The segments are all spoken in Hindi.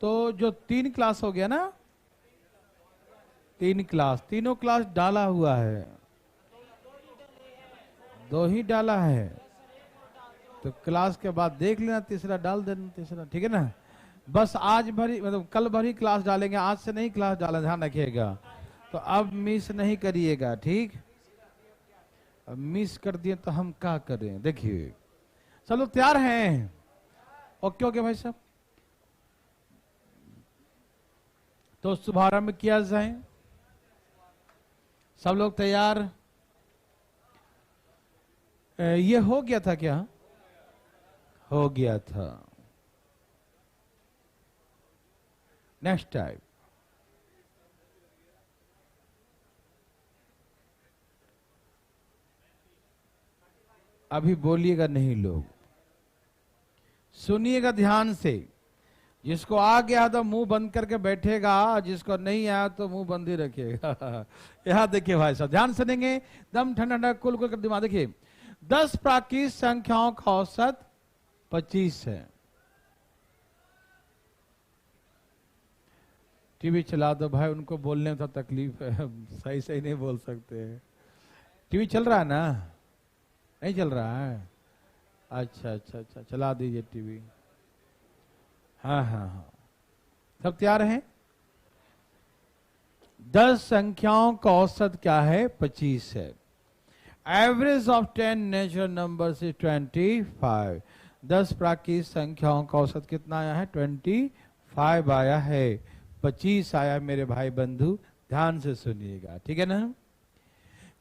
तो जो 3 क्लास हो गया ना, 3 क्लास, तीनों क्लास डाला हुआ है, 2 ही डाला है, तो क्लास के बाद देख लेना तीसरा डाल देना, तीसरा, ठीक है ना। बस आज भरी मतलब कल भरी क्लास डालेंगे, आज से नहीं क्लास डालें, ध्यान रखिएगा। तो अब मिस नहीं करिएगा, ठीक। अब मिस कर दिए तो हम क्या करें, देखिए। चलो तैयार हैं? ओके ओके भाई साहब, तो शुभारंभ किया जाए। सब लोग तैयार? ये हो गया था क्या? हो गया था। नेक्स्ट टाइम अभी बोलिएगा नहीं, लोग सुनिएगा ध्यान से। जिसको आ गया तो मुंह बंद करके बैठेगा, जिसको नहीं आया तो मुंह बंद ही रखेगा। यहां देखिए भाई साहब, ध्यान सुनेंगे, दम ठंडा ठंडा कुल कुल कर दिमाग। देखिए 10 प्राकृत संख्याओं का औसत 25 है। टीवी चला दो भाई, उनको बोलने में तो तकलीफ है, सही सही नहीं बोल सकते। टीवी चल रहा है ना? नहीं चल रहा है? अच्छा अच्छा अच्छा, चला दीजिए टीवी। हाँ हाँ हाँ, सब तैयार हैं? 10 संख्याओं का औसत क्या है? 25 है। Average of 10 natural numbers is 25। 10 प्राकृतिक संख्याओं का औसत कितना आया है? 25 आया है, 25 आया मेरे भाई बंधु, ध्यान से सुनिएगा, ठीक है ना।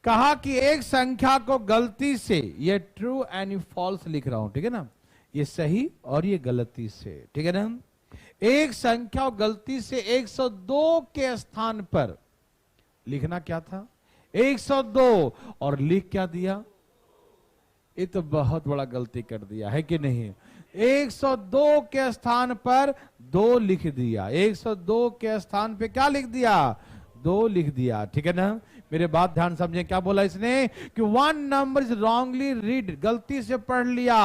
कहा कि एक संख्या को गलती से, ये ट्रू एंड फॉल्स लिख रहा हूं, ठीक है ना, ये सही और ये गलती से, ठीक है ना। एक संख्या गलती से 102 के स्थान पर लिखना क्या था? 102, और लिख क्या दिया? ये तो बहुत बड़ा गलती कर दिया है कि नहीं। 102 के स्थान पर 2 लिख दिया, 102 के स्थान पे क्या लिख दिया? 2 लिख दिया, ठीक है ना। मेरे बात ध्यान समझे, क्या बोला इसने कि 1 नंबर इज रॉन्गली रीड, गलती से पढ़ लिया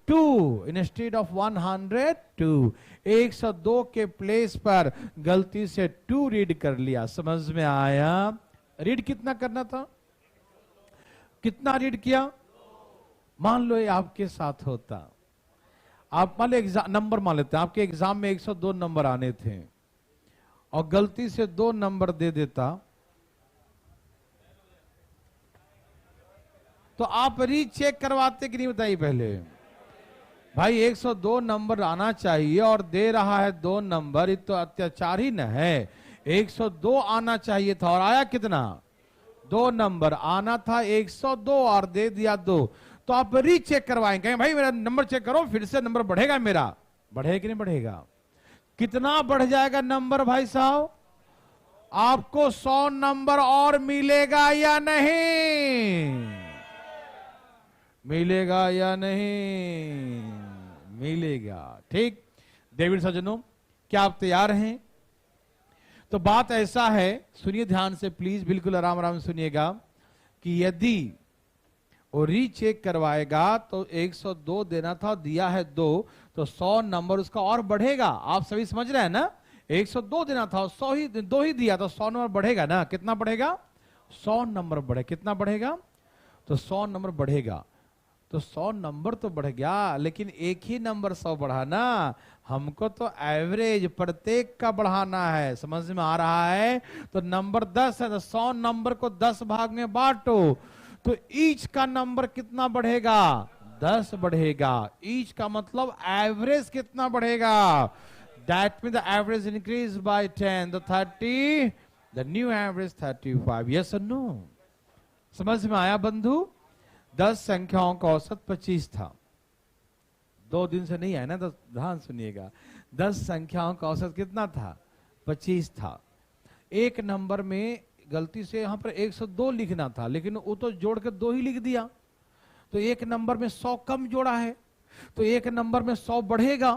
2 इंस्टेड ऑफ 102, 102 के प्लेस पर गलती से 2 रीड कर लिया। समझ में आया? रीड कितना करना था? कितना रीड किया? मान लो ये आपके साथ होता, आप मान लो एग्जाम नंबर मान लेते हैं, आपके एग्जाम में 102 नंबर आने थे और गलती से 2 नंबर दे देता, तो आप रीचेक करवाते कि नहीं, बताइए पहले भाई। 102 नंबर आना चाहिए और दे रहा है 2 नंबर, ये तो अत्याचार ही न है। 102 आना चाहिए था और आया कितना? 2 नंबर आना था 102 और दे दिया 2, तो आप रीचेक करवाएंगे, भाई मेरा नंबर चेक करो, फिर से नंबर बढ़ेगा मेरा, बढ़ेगा कि नहीं बढ़ेगा? कितना बढ़ जाएगा नंबर भाई साहब? आपको 100 नंबर और मिलेगा या नहीं? मिलेगा या नहीं? मिलेगा, ठीक। डेविड सज्जनों, क्या आप तैयार हैं? तो बात ऐसा है, सुनिए ध्यान से प्लीज, बिल्कुल आराम आराम सुनिएगा, कि यदि वो रीचेक करवाएगा तो 102 देना था, दिया है 2, तो 100 नंबर उसका और बढ़ेगा। आप सभी समझ रहे हैं ना? 102 देना था, 100 ही 2 ही दिया, तो 100 नंबर बढ़ेगा ना। कितना बढ़ेगा? 100 नंबर बढ़े, कितना बढ़ेगा? तो 100 नंबर बढ़ेगा, तो 100 नंबर तो बढ़ गया, लेकिन एक ही नंबर 100 बढ़ाना, हमको तो एवरेज प्रत्येक का बढ़ाना है। समझ में आ रहा है? तो नंबर 10 है, तो 100 नंबर को 10 भाग में बांटो, तो ईच का नंबर कितना बढ़ेगा? 10 बढ़ेगा। ईच का मतलब एवरेज कितना बढ़ेगा? That mean the average increase by 10, the 30, the new average 35। Yes और नो? समझ में आया बंधु? 10 संख्याओं का औसत 25 था, 2 दिन से नहीं आया ना, तो ध्यान सुनिएगा। 10 संख्याओं का औसत कितना था? 25 था। एक नंबर में गलती से यहां पर 102 लिखना था, लेकिन वो तो जोड़ के 2 ही लिख दिया, तो एक नंबर में 100 कम जोड़ा है, तो एक नंबर में 100 बढ़ेगा,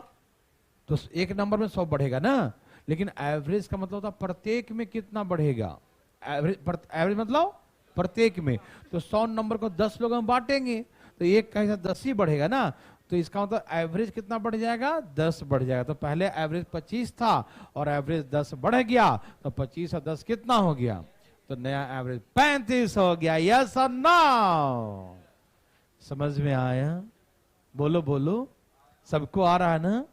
तो एक नंबर में 100 बढ़ेगा ना, लेकिन एवरेज का मतलब होता प्रत्येक में कितना बढ़ेगा? एवरेज मतलब प्रत्येक में, तो 100 नंबर को 10 लोगों में बांटेंगे तो एक का हिस्सा 10 ही बढ़ेगा ना, तो इसका मतलब एवरेज कितना बढ़ जाएगा, 10 बढ़ जाएगा। तो पहले एवरेज 25 था और एवरेज 10 बढ़ गया, तो 25 और 10 कितना हो गया, तो नया एवरेज 35 हो गया। यस और नो, समझ में आया? बोलो बोलो, सबको आ रहा है ना?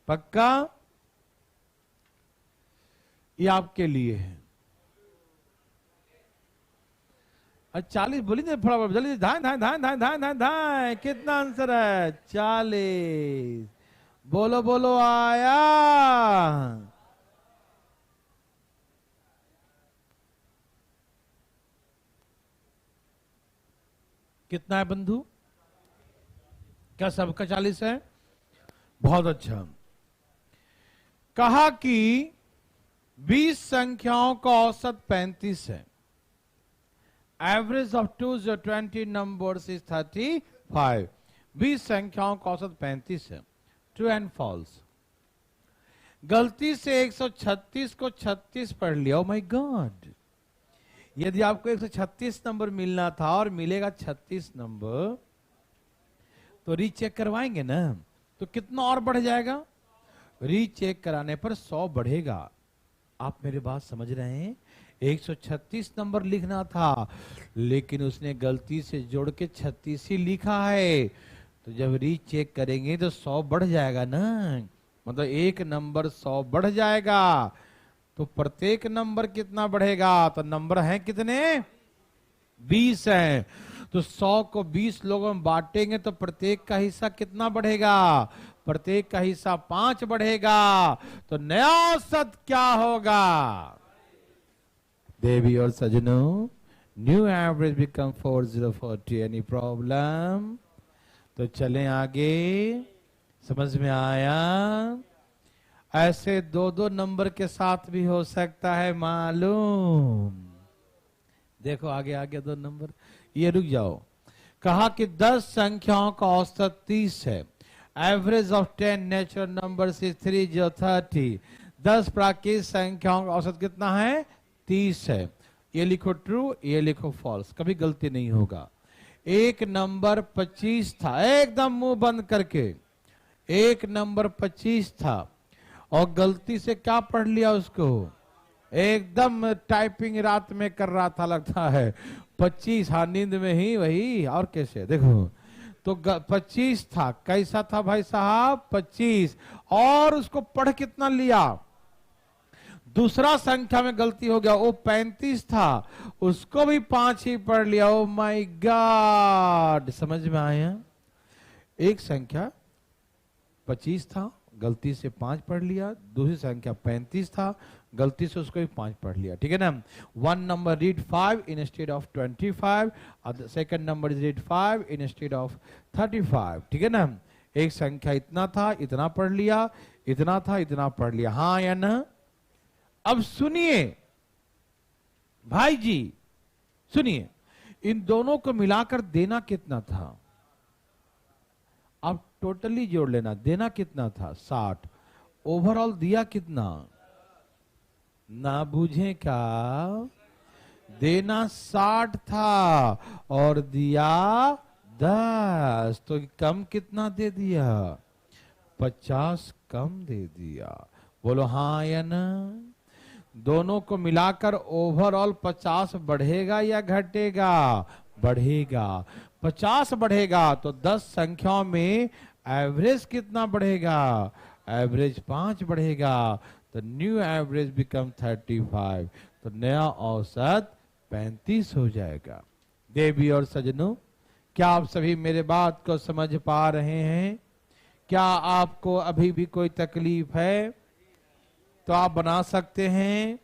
पक्का? ये आपके लिए है। 40 बोली ना, फटाफट जल्दी, धाए धाए धाए धाए धाए धाए धाए। कितना आंसर है? 40। बोलो बोलो, आया? कितना है बंधु? क्या सबका 40 है? बहुत अच्छा। कहा कि 20 संख्याओं का औसत 35 है। Average of 20 numbers is 35। 20 संख्याओं का औसत 35 है। True and false. गलती से 136 को 36 पढ़ लिया। ओ माय गॉड, यदि आपको 136 नंबर मिलना था और मिलेगा 36 नंबर, तो रीचेक करवाएंगे ना, तो कितना और बढ़ जाएगा? रीचेक कराने पर 100 बढ़ेगा। आप मेरी बात समझ रहे हैं? 136 नंबर लिखना था, लेकिन उसने गलती से जोड़ के 36 ही लिखा है, तो जब रीचेक करेंगे तो 100 बढ़ जाएगा ना, मतलब एक नंबर 100 बढ़ जाएगा। तो प्रत्येक नंबर कितना बढ़ेगा? तो नंबर है कितने? 20 है। तो 100 को 20 लोगों में बांटेंगे तो प्रत्येक का हिस्सा कितना बढ़ेगा? प्रत्येक का हिस्सा 5 बढ़ेगा। तो नया औसत क्या होगा? देवी और सजनों, new average become 4040। Any problem? तो चलें आगे। समझ में आया? ऐसे दो दो नंबर के साथ भी हो सकता है, मालूम? देखो आगे आगे 2 नंबर। ये रुक जाओ। कहा कि 10 संख्याओं का औसत 30 है। Average of 10 natural numbers is 3 जो 30। 10 प्राकृतिक संख्याओं का औसत कितना है? 30 है। ये लिखो ट्रू, ये लिखो फॉल्स, कभी गलती नहीं होगा। एक नंबर 25 था, एकदम मुंह बंद करके। एक नंबर 25 था और गलती से क्या पढ़ लिया उसको? एकदम टाइपिंग रात में कर रहा था लगता है। 25, हाँ नींद में ही वही, और कैसे? देखो तो 25 था, कैसा था भाई साहब? 25। और उसको पढ़ कितना लिया? दूसरा संख्या में गलती हो गया, वो 35 था, उसको भी 5 ही पढ़ लिया। ओ माय गॉड, समझ में आया? एक संख्या 25 था, गलती से 5 पढ़ लिया। दूसरी संख्या 35 था, गलती से उसको भी 5 पढ़ लिया। ठीक है ना? One number read 5 instead of 25, और second number read 5 instead of 35। ठीक है ना? एक संख्या इतना था, इतना पढ़ लिया, इतना था, इतना पढ़ लिया। हाँ या ना? अब सुनिए भाई जी, सुनिए, इन दोनों को मिलाकर देना कितना था? अब टोटली जोड़ लेना। देना कितना था? 60। ओवरऑल दिया कितना? ना बूझे क्या? देना 60 था और दिया 10, तो कम कितना दे दिया? 50 कम दे दिया। बोलो हाँ या ना? दोनों को मिलाकर ओवरऑल 50 बढ़ेगा या घटेगा? बढ़ेगा। 50 बढ़ेगा तो 10 संख्याओं में एवरेज कितना बढ़ेगा? एवरेज 5 बढ़ेगा। तो न्यू एवरेज बिकम 35। तो नया औसत 35 हो जाएगा। देवी और सजनों, क्या आप सभी मेरे बात को समझ पा रहे हैं? क्या आपको अभी भी कोई तकलीफ है? तो आप बना सकते हैं।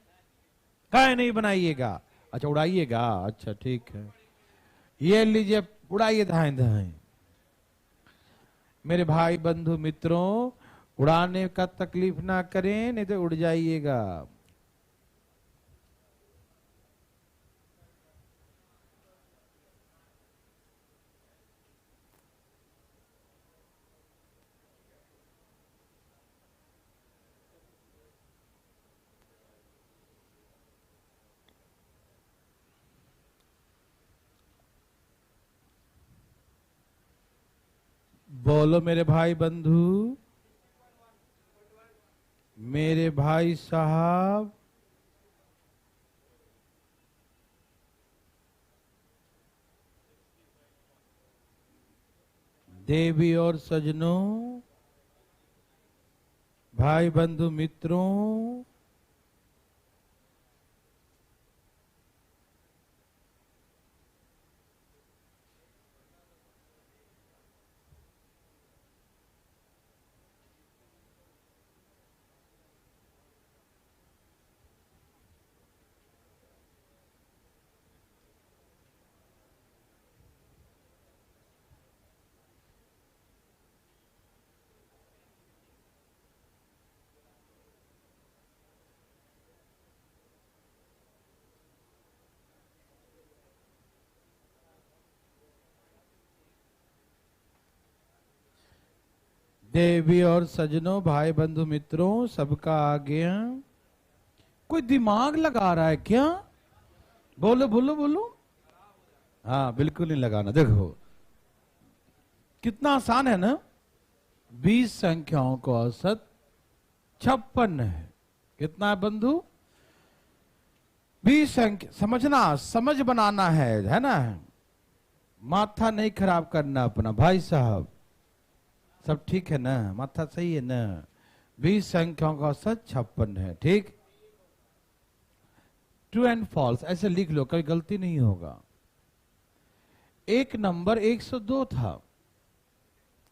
काहे नहीं बनाइएगा? अच्छा उड़ाइएगा, अच्छा ठीक है। ये लीजिए, उड़ाइए धाए धाए। मेरे भाई बंधु मित्रों, उड़ाने का तकलीफ ना करें, नहीं तो उड़ जाइएगा। बोलो मेरे भाई बंधु, मेरे भाई साहब, देवी और सजनों, भाई बंधु मित्रों, देवी और सजनों, भाई बंधु मित्रों, सबका आ गया। कोई दिमाग लगा रहा है क्या? बोलो बोलो बोलो। हाँ, बिल्कुल नहीं लगाना। देखो कितना आसान है ना। 20 संख्याओं को औसत 56 है। कितना है बंधु? 20 संख्या। समझना, समझ बनाना है ना। माथा नहीं खराब करना अपना भाई साहब। सब ठीक है ना? माथा सही है ना? 20 संख्याओं का औसत 56 है। ठीक, ट्रू एंड फॉल्स ऐसे लिख लो, कोई गलती नहीं होगा। एक नंबर 102 था,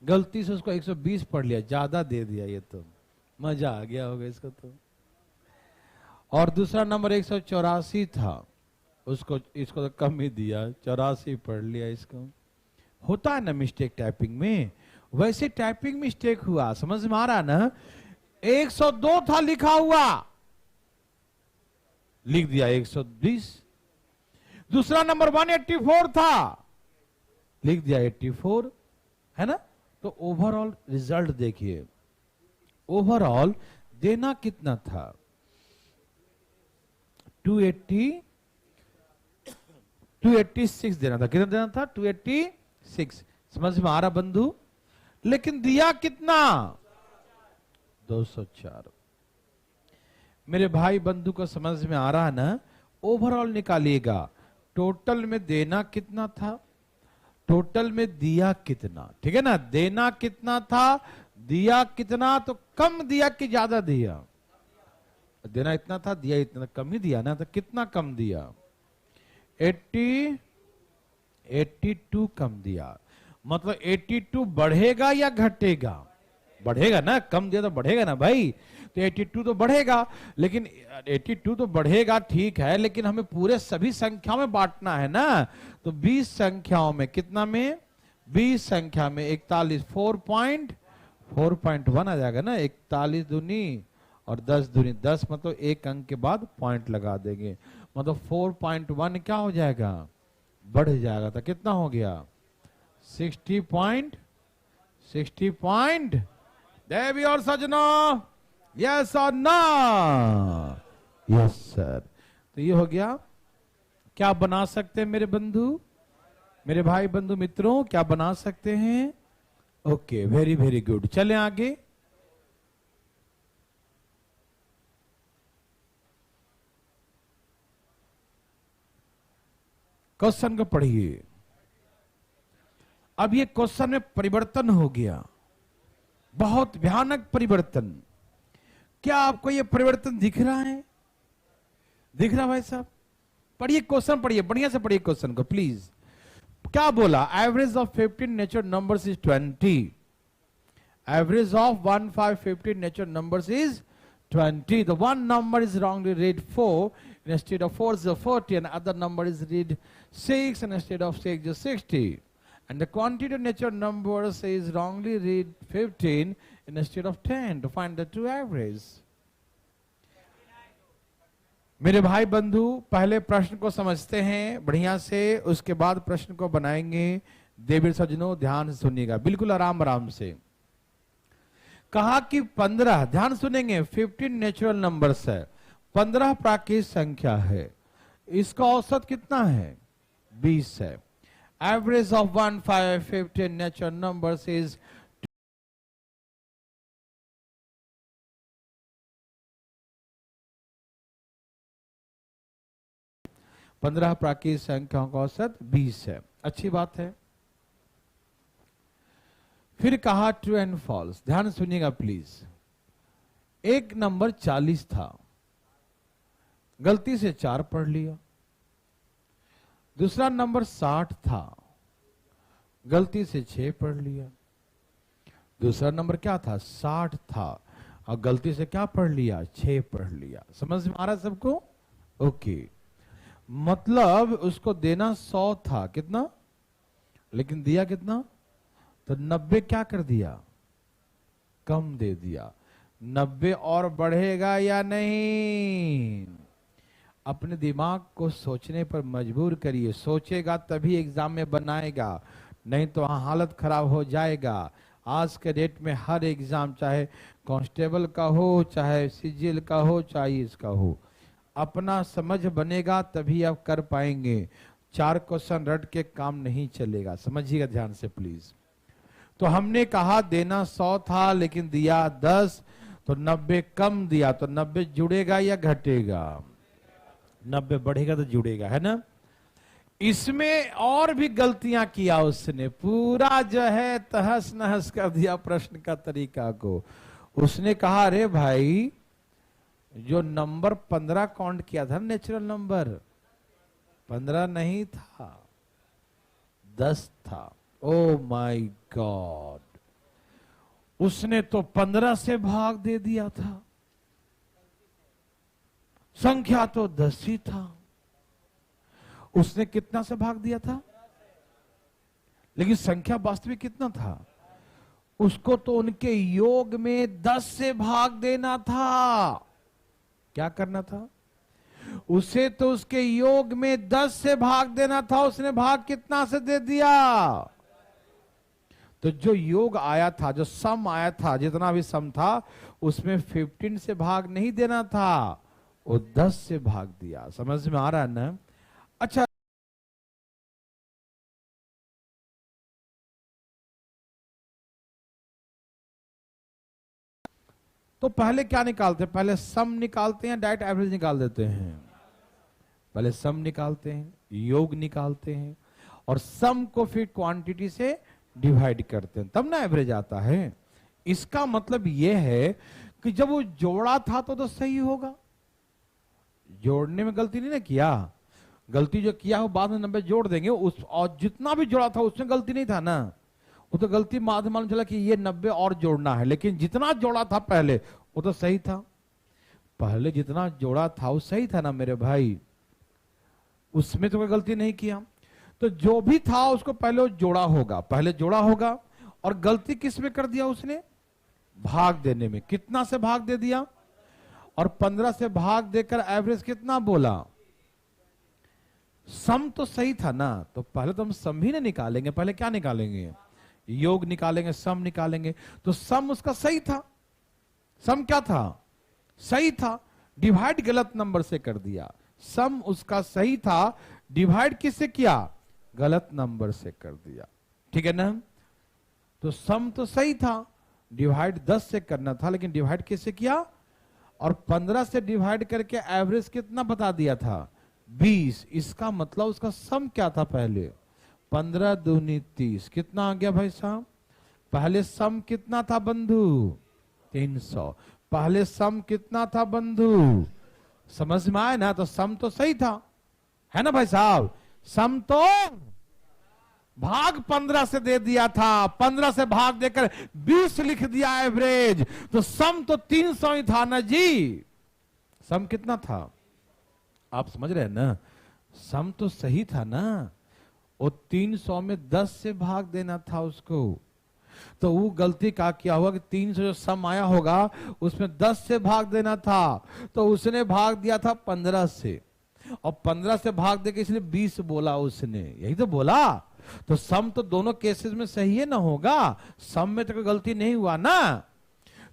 गलती से उसको 120 पढ़ लिया, ज्यादा दे दिया। ये तो मजा आ गया होगा इसको तो। और दूसरा नंबर 184 था, उसको इसको तो कम ही दिया, 84 पढ़ लिया इसको। होता है ना मिस्टेक टाइपिंग में। वैसे टाइपिंग मिस्टेक हुआ, समझ में आ रहा ना। 102 था लिखा हुआ, लिख दिया 120। दूसरा नंबर 184 था, लिख दिया 84, है ना। तो ओवरऑल रिजल्ट देखिए, ओवरऑल देना कितना था? 286 देना था। कितना देना था? 286। समझ में आ रहा बंधु? लेकिन दिया कितना? 204। मेरे भाई बंधु को समझ में आ रहा है ना। ओवरऑल निकालिएगा, टोटल में देना कितना था, टोटल में दिया कितना। ठीक है ना। देना कितना था, दिया कितना। तो कम दिया कि ज्यादा दिया? देना इतना था, दिया इतना, कम ही दिया ना। तो कितना कम दिया? 82 कम दिया। मतलब 82 बढ़ेगा या घटेगा? बढ़ेगा ना। कम दिया तो बढ़ेगा ना भाई। तो 82 तो बढ़ेगा, लेकिन 82 तो बढ़ेगा ठीक है, लेकिन हमें पूरे सभी संख्याओं में बांटना है ना। तो 20 संख्याओं में कितना में? 20 संख्या में 41, 4.1 आ जाएगा ना। 41 दूनी और 10 दूनी 10, मतलब एक अंक के बाद पॉइंट लगा देंगे। मतलब 4.1 क्या हो जाएगा? बढ़ जाएगा। तो कितना हो गया? 60 पॉइंट। देवी और सजनों, यस और नो? Yes sir. तो ये हो गया। क्या बना सकते हैं मेरे बंधु, मेरे भाई बंधु मित्रों? क्या बना सकते हैं? Okay, very very good. चलें आगे। क्वेश्चन को पढ़िए। अब ये क्वेश्चन में परिवर्तन हो गया, बहुत भयानक परिवर्तन। क्या आपको ये परिवर्तन दिख रहा है? दिख रहा भाई साहब? पढ़िए क्वेश्चन, पढ़िए बढ़िया से पढ़िए क्वेश्चन को प्लीज। क्या बोला? Average of 15 natural numbers is 20। Average of 1, 5, 15 natural numbers is 20. The one number is wrongly read 4 instead of 4 is 40, and other number is read 6 and instead of 6 is 60. And the quantity of natural numbers is wrongly read 15 instead of 10. To find the true average. मेरे भाई बंधु, पहले प्रश्न को समझते हैं बढ़िया से, उसके बाद प्रश्न को बनाएंगे। देवी सज्जनों ध्यान से सुनिएगा, बिल्कुल आराम आराम से। कहा कि 15, ध्यान सुनेंगे, 15 नेचुरल नंबर्स है, 15 प्राकृतिक संख्या है। इसका औसत कितना है? 20 है। Average of 1, 5, 15 natural numbers is 15 प्राकृतिक संख्याओं का औसत 20 है। अच्छी बात है। फिर कहा ट्रू एंड फॉल्स। ध्यान सुनिएगा प्लीज। एक नंबर 40 था, गलती से 4 पढ़ लिया। दूसरा नंबर 60 था, गलती से 6 पढ़ लिया। दूसरा नंबर क्या था? 60 था और गलती से क्या पढ़ लिया? 6 पढ़ लिया। समझ में आ रहा है सबको? ओके। मतलब उसको देना 100 था, कितना? लेकिन दिया कितना? तो 90 क्या कर दिया? कम दे दिया। 90 और बढ़ेगा या नहीं? अपने दिमाग को सोचने पर मजबूर करिए। सोचेगा तभी एग्जाम में बनाएगा, नहीं तो हालत खराब हो जाएगा। आज के डेट में हर एग्जाम, चाहे कांस्टेबल का हो, चाहे सीजीएल का हो, चाहे इसका हो, अपना समझ बनेगा तभी आप कर पाएंगे। 4 क्वेश्चन रट के काम नहीं चलेगा। समझिएगा ध्यान से प्लीज। तो हमने कहा देना 100 था लेकिन दिया 10, तो 90 कम दिया, तो 90 जुड़ेगा या घटेगा? 90 बढ़ेगा तो जुड़ेगा, है ना। इसमें और भी गलतियां किया उसने, पूरा जो है तहस नहस कर दिया प्रश्न का तरीका को। उसने कहा अरे भाई, जो नंबर 15 काउंट किया था नेचुरल नंबर, 15 नहीं था, 10 था। ओ माय गॉड, उसने तो 15 से भाग दे दिया था। संख्या तो 10 ही था, उसने कितना से भाग दिया था? लेकिन संख्या वास्तविक कितना था? उसको तो उनके योग में 10 से भाग देना था। क्या करना था? उसे तो उसके योग में 10 से भाग देना था। उसने भाग कितना से दे दिया? तो जो योग आया था, जो सम आया था, जितना भी सम था, उसमें 15 से भाग नहीं देना था, वो 10 से भाग दिया। समझ में आ रहा है ना? अच्छा, तो पहले क्या निकालते हैं? पहले सम निकालते हैं, डायरेक्ट एवरेज निकाल देते हैं? पहले सम निकालते हैं, योग निकालते हैं, और सम को फिर क्वांटिटी से डिवाइड करते हैं, तब ना एवरेज आता है। इसका मतलब यह है कि जब वो जोड़ा था तो सही होगा। जोड़ने में गलती नहीं ना किया। गलती जो किया हो बाद में 90 जोड़ देंगे उस, और जितना भी जोड़ा था उसमें गलती नहीं था ना। वो तो गलती मालूम चला कि ये 90 और जोड़ना है, लेकिन जितना जोड़ा था पहले वो तो सही था। पहले जितना जोड़ा था वो सही था ना मेरे भाई, उसमें तो कोई गलती नहीं किया। तो जो भी था उसको पहले जोड़ा होगा, पहले जोड़ा होगा। और गलती किस में कर दिया उसने? भाग देने में। कितना से भाग दे दिया? और 15 से भाग देकर एवरेज कितना बोला? सम तो सही था ना, तो पहले तो हम सम ही नहीं निकालेंगे, पहले क्या निकालेंगे? योग निकालेंगे, सम निकालेंगे। तो सम उसका सही था। सम क्या था? सही था। डिवाइड गलत नंबर से कर दिया। सम उसका सही था, डिवाइड किससे किया? गलत नंबर से कर दिया। ठीक है ना? तो सम तो सही था, डिवाइड 10 से करना था, लेकिन डिवाइड किससे किया? और 15 से डिवाइड करके एवरेज कितना बता दिया था? 20। इसका मतलब उसका सम क्या था? पहले 15 दूनी 30। कितना आ गया भाई साहब? पहले सम कितना था बंधु? 300। पहले सम कितना था बंधु? समझ में आए ना? तो सम तो सही था, है ना भाई साहब? सम तो भाग 15 से दे दिया था, 15 से भाग देकर 20 लिख दिया एवरेज, तो सम तो 300 ही था ना जी। सम कितना था? आप समझ रहे हैं ना? सम तो सही था ना। वो 300 में 10 से भाग देना था उसको। तो वो गलती का क्या हुआ कि 300 जो सम आया होगा उसमें 10 से भाग देना था, तो उसने भाग दिया था 15 से, और 15 से भाग देके इसलिए 20 बोला उसने। यही तो बोला। तो सम तो दोनों केसेस में सही है ना होगा? सम में तो कोई गलती नहीं हुआ ना।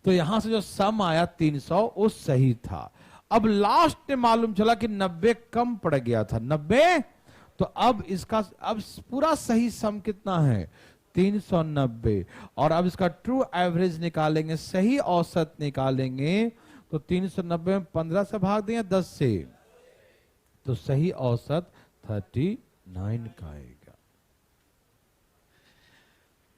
तो यहां से जो सम आया 300 वो सही था। अब लास्ट में मालूम चला कि 90 कम पड़ गया था। 90, तो अब इसका पूरा सही सम कितना है? 390। और अब इसका ट्रू एवरेज निकालेंगे, सही औसत निकालेंगे, तो 390 में 15 से भाग दें 10 से, तो सही औसत 39 का आएगा।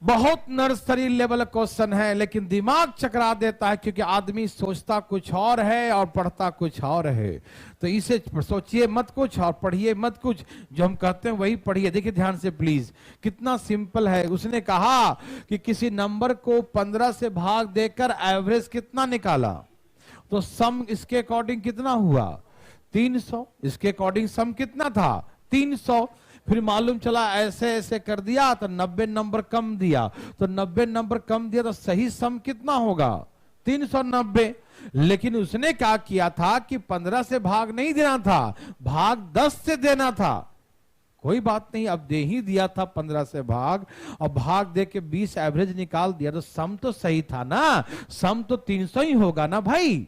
बहुत नर्सरी लेवल क्वेश्चन है, लेकिन दिमाग चकरा देता है, क्योंकि आदमी सोचता कुछ और है और पढ़ता कुछ और है। तो इसे सोचिए मत कुछ और पढ़िए मत कुछ, जो हम कहते हैं वही पढ़िए। देखिए ध्यान से प्लीज, कितना सिंपल है। उसने कहा कि किसी नंबर को 15 से भाग देकर एवरेज कितना निकाला, तो सम इसके अकॉर्डिंग कितना हुआ 300। इसके अकॉर्डिंग सम कितना था 300। फिर मालूम चला ऐसे ऐसे कर दिया तो 90 नंबर कम दिया, तो 90 नंबर कम दिया तो सही सम कितना होगा 390। लेकिन उसने क्या किया था कि 15 से भाग नहीं देना था, भाग 10 से देना था। कोई बात नहीं, अब दे ही दिया था 15 से भाग, और भाग दे के 20 एवरेज निकाल दिया, तो सम तो सही था ना, सम तो 300 ही होगा ना भाई।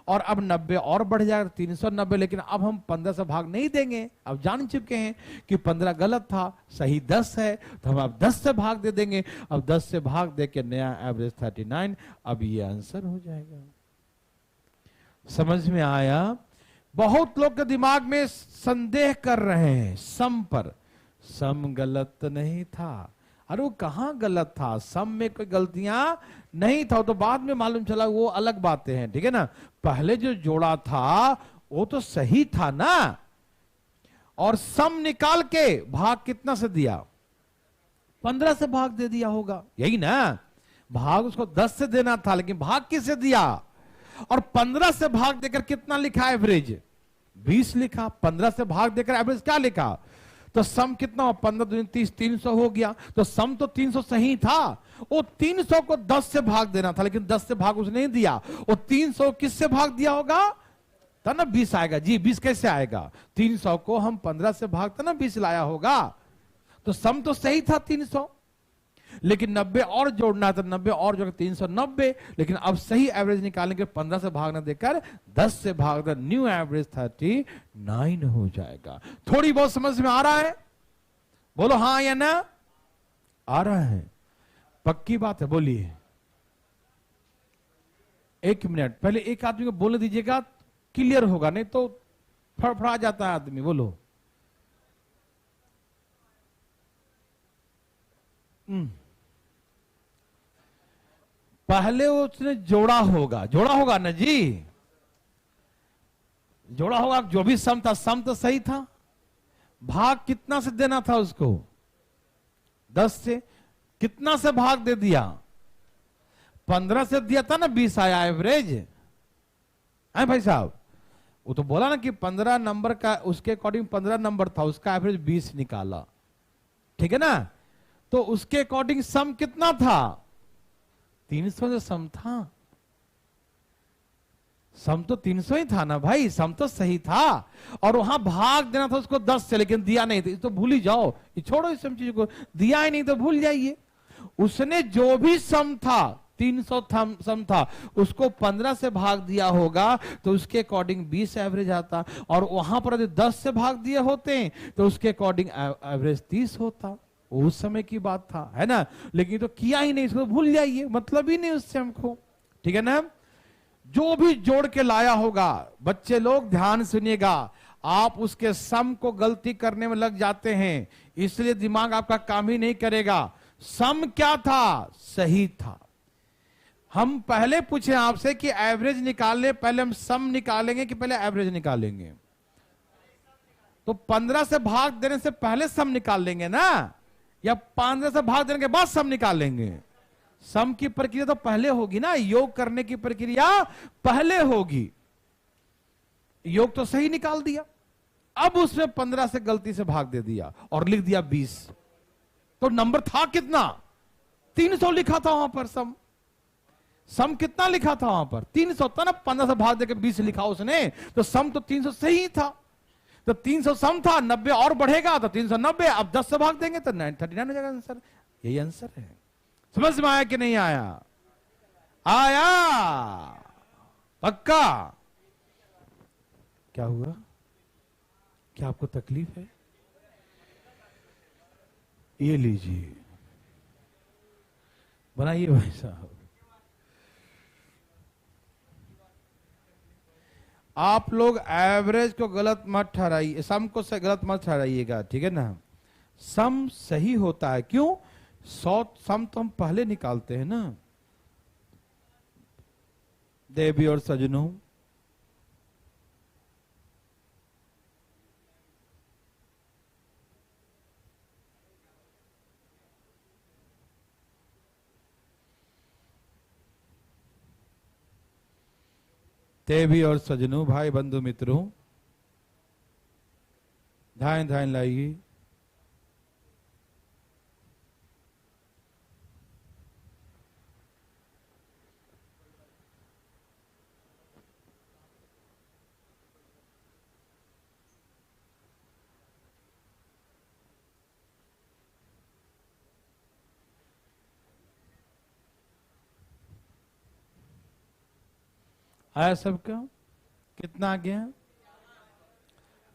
और अब 90 और बढ़ जाएगा 390, लेकिन अब हम 15 से भाग नहीं देंगे। अब जान चुके हैं कि 15 गलत था, सही 10 है, तो हम अब 10 से भाग दे देंगे। अब 10 से भाग दे के नया एवरेज 39। अब ये आंसर हो जाएगा। समझ में आया? बहुत लोग के दिमाग में संदेह कर रहे हैं सम पर। सम गलत नहीं था। अरे वो कहां गलत था, सम में कोई गलतियां नहीं था। तो बाद में मालूम चला वो अलग बातें हैं, ठीक है ना। पहले जो जोड़ा था वो तो सही था ना, और सम निकाल के भाग कितना से दिया 15 से भाग दे दिया होगा, यही ना। भाग उसको 10 से देना था, लेकिन भाग किससे दिया, और 15 से भाग देकर कितना लिखा एवरेज 20 लिखा। 15 से भाग देकर एवरेज क्या लिखा, तो सम कितना हो 15 दूनी 30, 300 हो गया। तो सम तो 300 सही था, वो 300 को 10 से भाग देना था, लेकिन 10 से भाग उसने नहीं दिया। वो 300 किससे भाग दिया होगा, तब ना 20 आएगा जी। 20 कैसे आएगा, 300 को हम 15 से भागता ना 20 लाया होगा। तो सम तो सही था 300, लेकिन 90 और जोड़ना है, तो 90 और जोड़ 390। लेकिन अब सही एवरेज निकालने के 15 से भाग न देकर 10 से भाग दे, न्यू एवरेज 39 हो जाएगा। थोड़ी बहुत समझ में आ रहा है? बोलो हाँ या ना। आ रहा है? पक्की बात है, बोलिए। 1 मिनट पहले एक आदमी को बोलने दीजिएगा, क्लियर होगा, नहीं तो फड़फड़ा जाता है आदमी। बोलो। पहले उसने जोड़ा होगा ना जी, जोड़ा होगा। जो भी सम था, सम तो सही था। भाग कितना से देना था उसको 10 से। कितना से भाग दे दिया 15 से दिया था ना, 20 आया एवरेज है भाई साहब। वो तो बोला ना कि 15 नंबर का, उसके अकॉर्डिंग 15 नंबर था, उसका एवरेज 20 निकाला, ठीक है ना। तो उसके अकॉर्डिंग सम कितना था 300 से सम था। सम तो 300 ही था ना भाई, सम तो सही था। और वहां भाग देना था उसको 10 से, लेकिन दिया नहीं था। तो भूल ही जाओ, ये छोड़ो इस सब चीज को, दिया ही नहीं तो भूल जाइए। उसने जो भी सम था 300 सम था, उसको 15 से भाग दिया होगा, तो उसके अकॉर्डिंग 20 एवरेज आता। और वहां पर यदि 10 से भाग दिए होते तो उसके अकॉर्डिंग एवरेज 30 होता। उस समय की बात था, है ना। लेकिन तो किया ही नहीं, इसको भूल जाइए, मतलब ही नहीं उससे हमको, ठीक है ना। जो भी जोड़ के लाया होगा, बच्चे लोग ध्यान सुनिएगा, आप उसके सम को गलती करने में लग जाते हैं, इसलिए दिमाग आपका काम ही नहीं करेगा। सम क्या था, सही था। हम पहले पूछे आपसे कि एवरेज निकालने पहले हम सम निकालेंगे कि पहले एवरेज निकालेंगे, तो 15 से भाग देने से पहले सम निकाल लेंगे ना, या 15 से भाग देने के बाद सम निकालेंगे। सम की प्रक्रिया तो पहले होगी ना, योग करने की प्रक्रिया पहले होगी। योग तो सही निकाल दिया, अब उसमें 15 से गलती से भाग दे दिया और लिख दिया 20, तो नंबर था कितना 300 लिखा था वहां पर। सम कितना लिखा था वहां पर 300 था ना, 15 से भाग देकर 20 लिखा उसने, तो सम तो 300 सही था। तो 300 सम था, 90 और बढ़ेगा तो 390, अब 10 से भाग देंगे तो 39 हो जाएगा आंसर। यही आंसर है। समझ में आया कि नहीं आया? आया पक्का? क्या हुआ, क्या आपको तकलीफ है? ये लीजिए, बनाइए भाई साहब। आप लोग एवरेज को गलत मत ठहराइए, सम को से गलत मत ठहराइएगा, ठीक है ना। सम सही होता है, क्यों? 100 सम तो हम पहले निकालते हैं ना। देवी और सजनों, देवी और सजनों, भाई बंधु मित्रों, ध्यान ध्यान लाइए। आया सबका? कितना आ गया?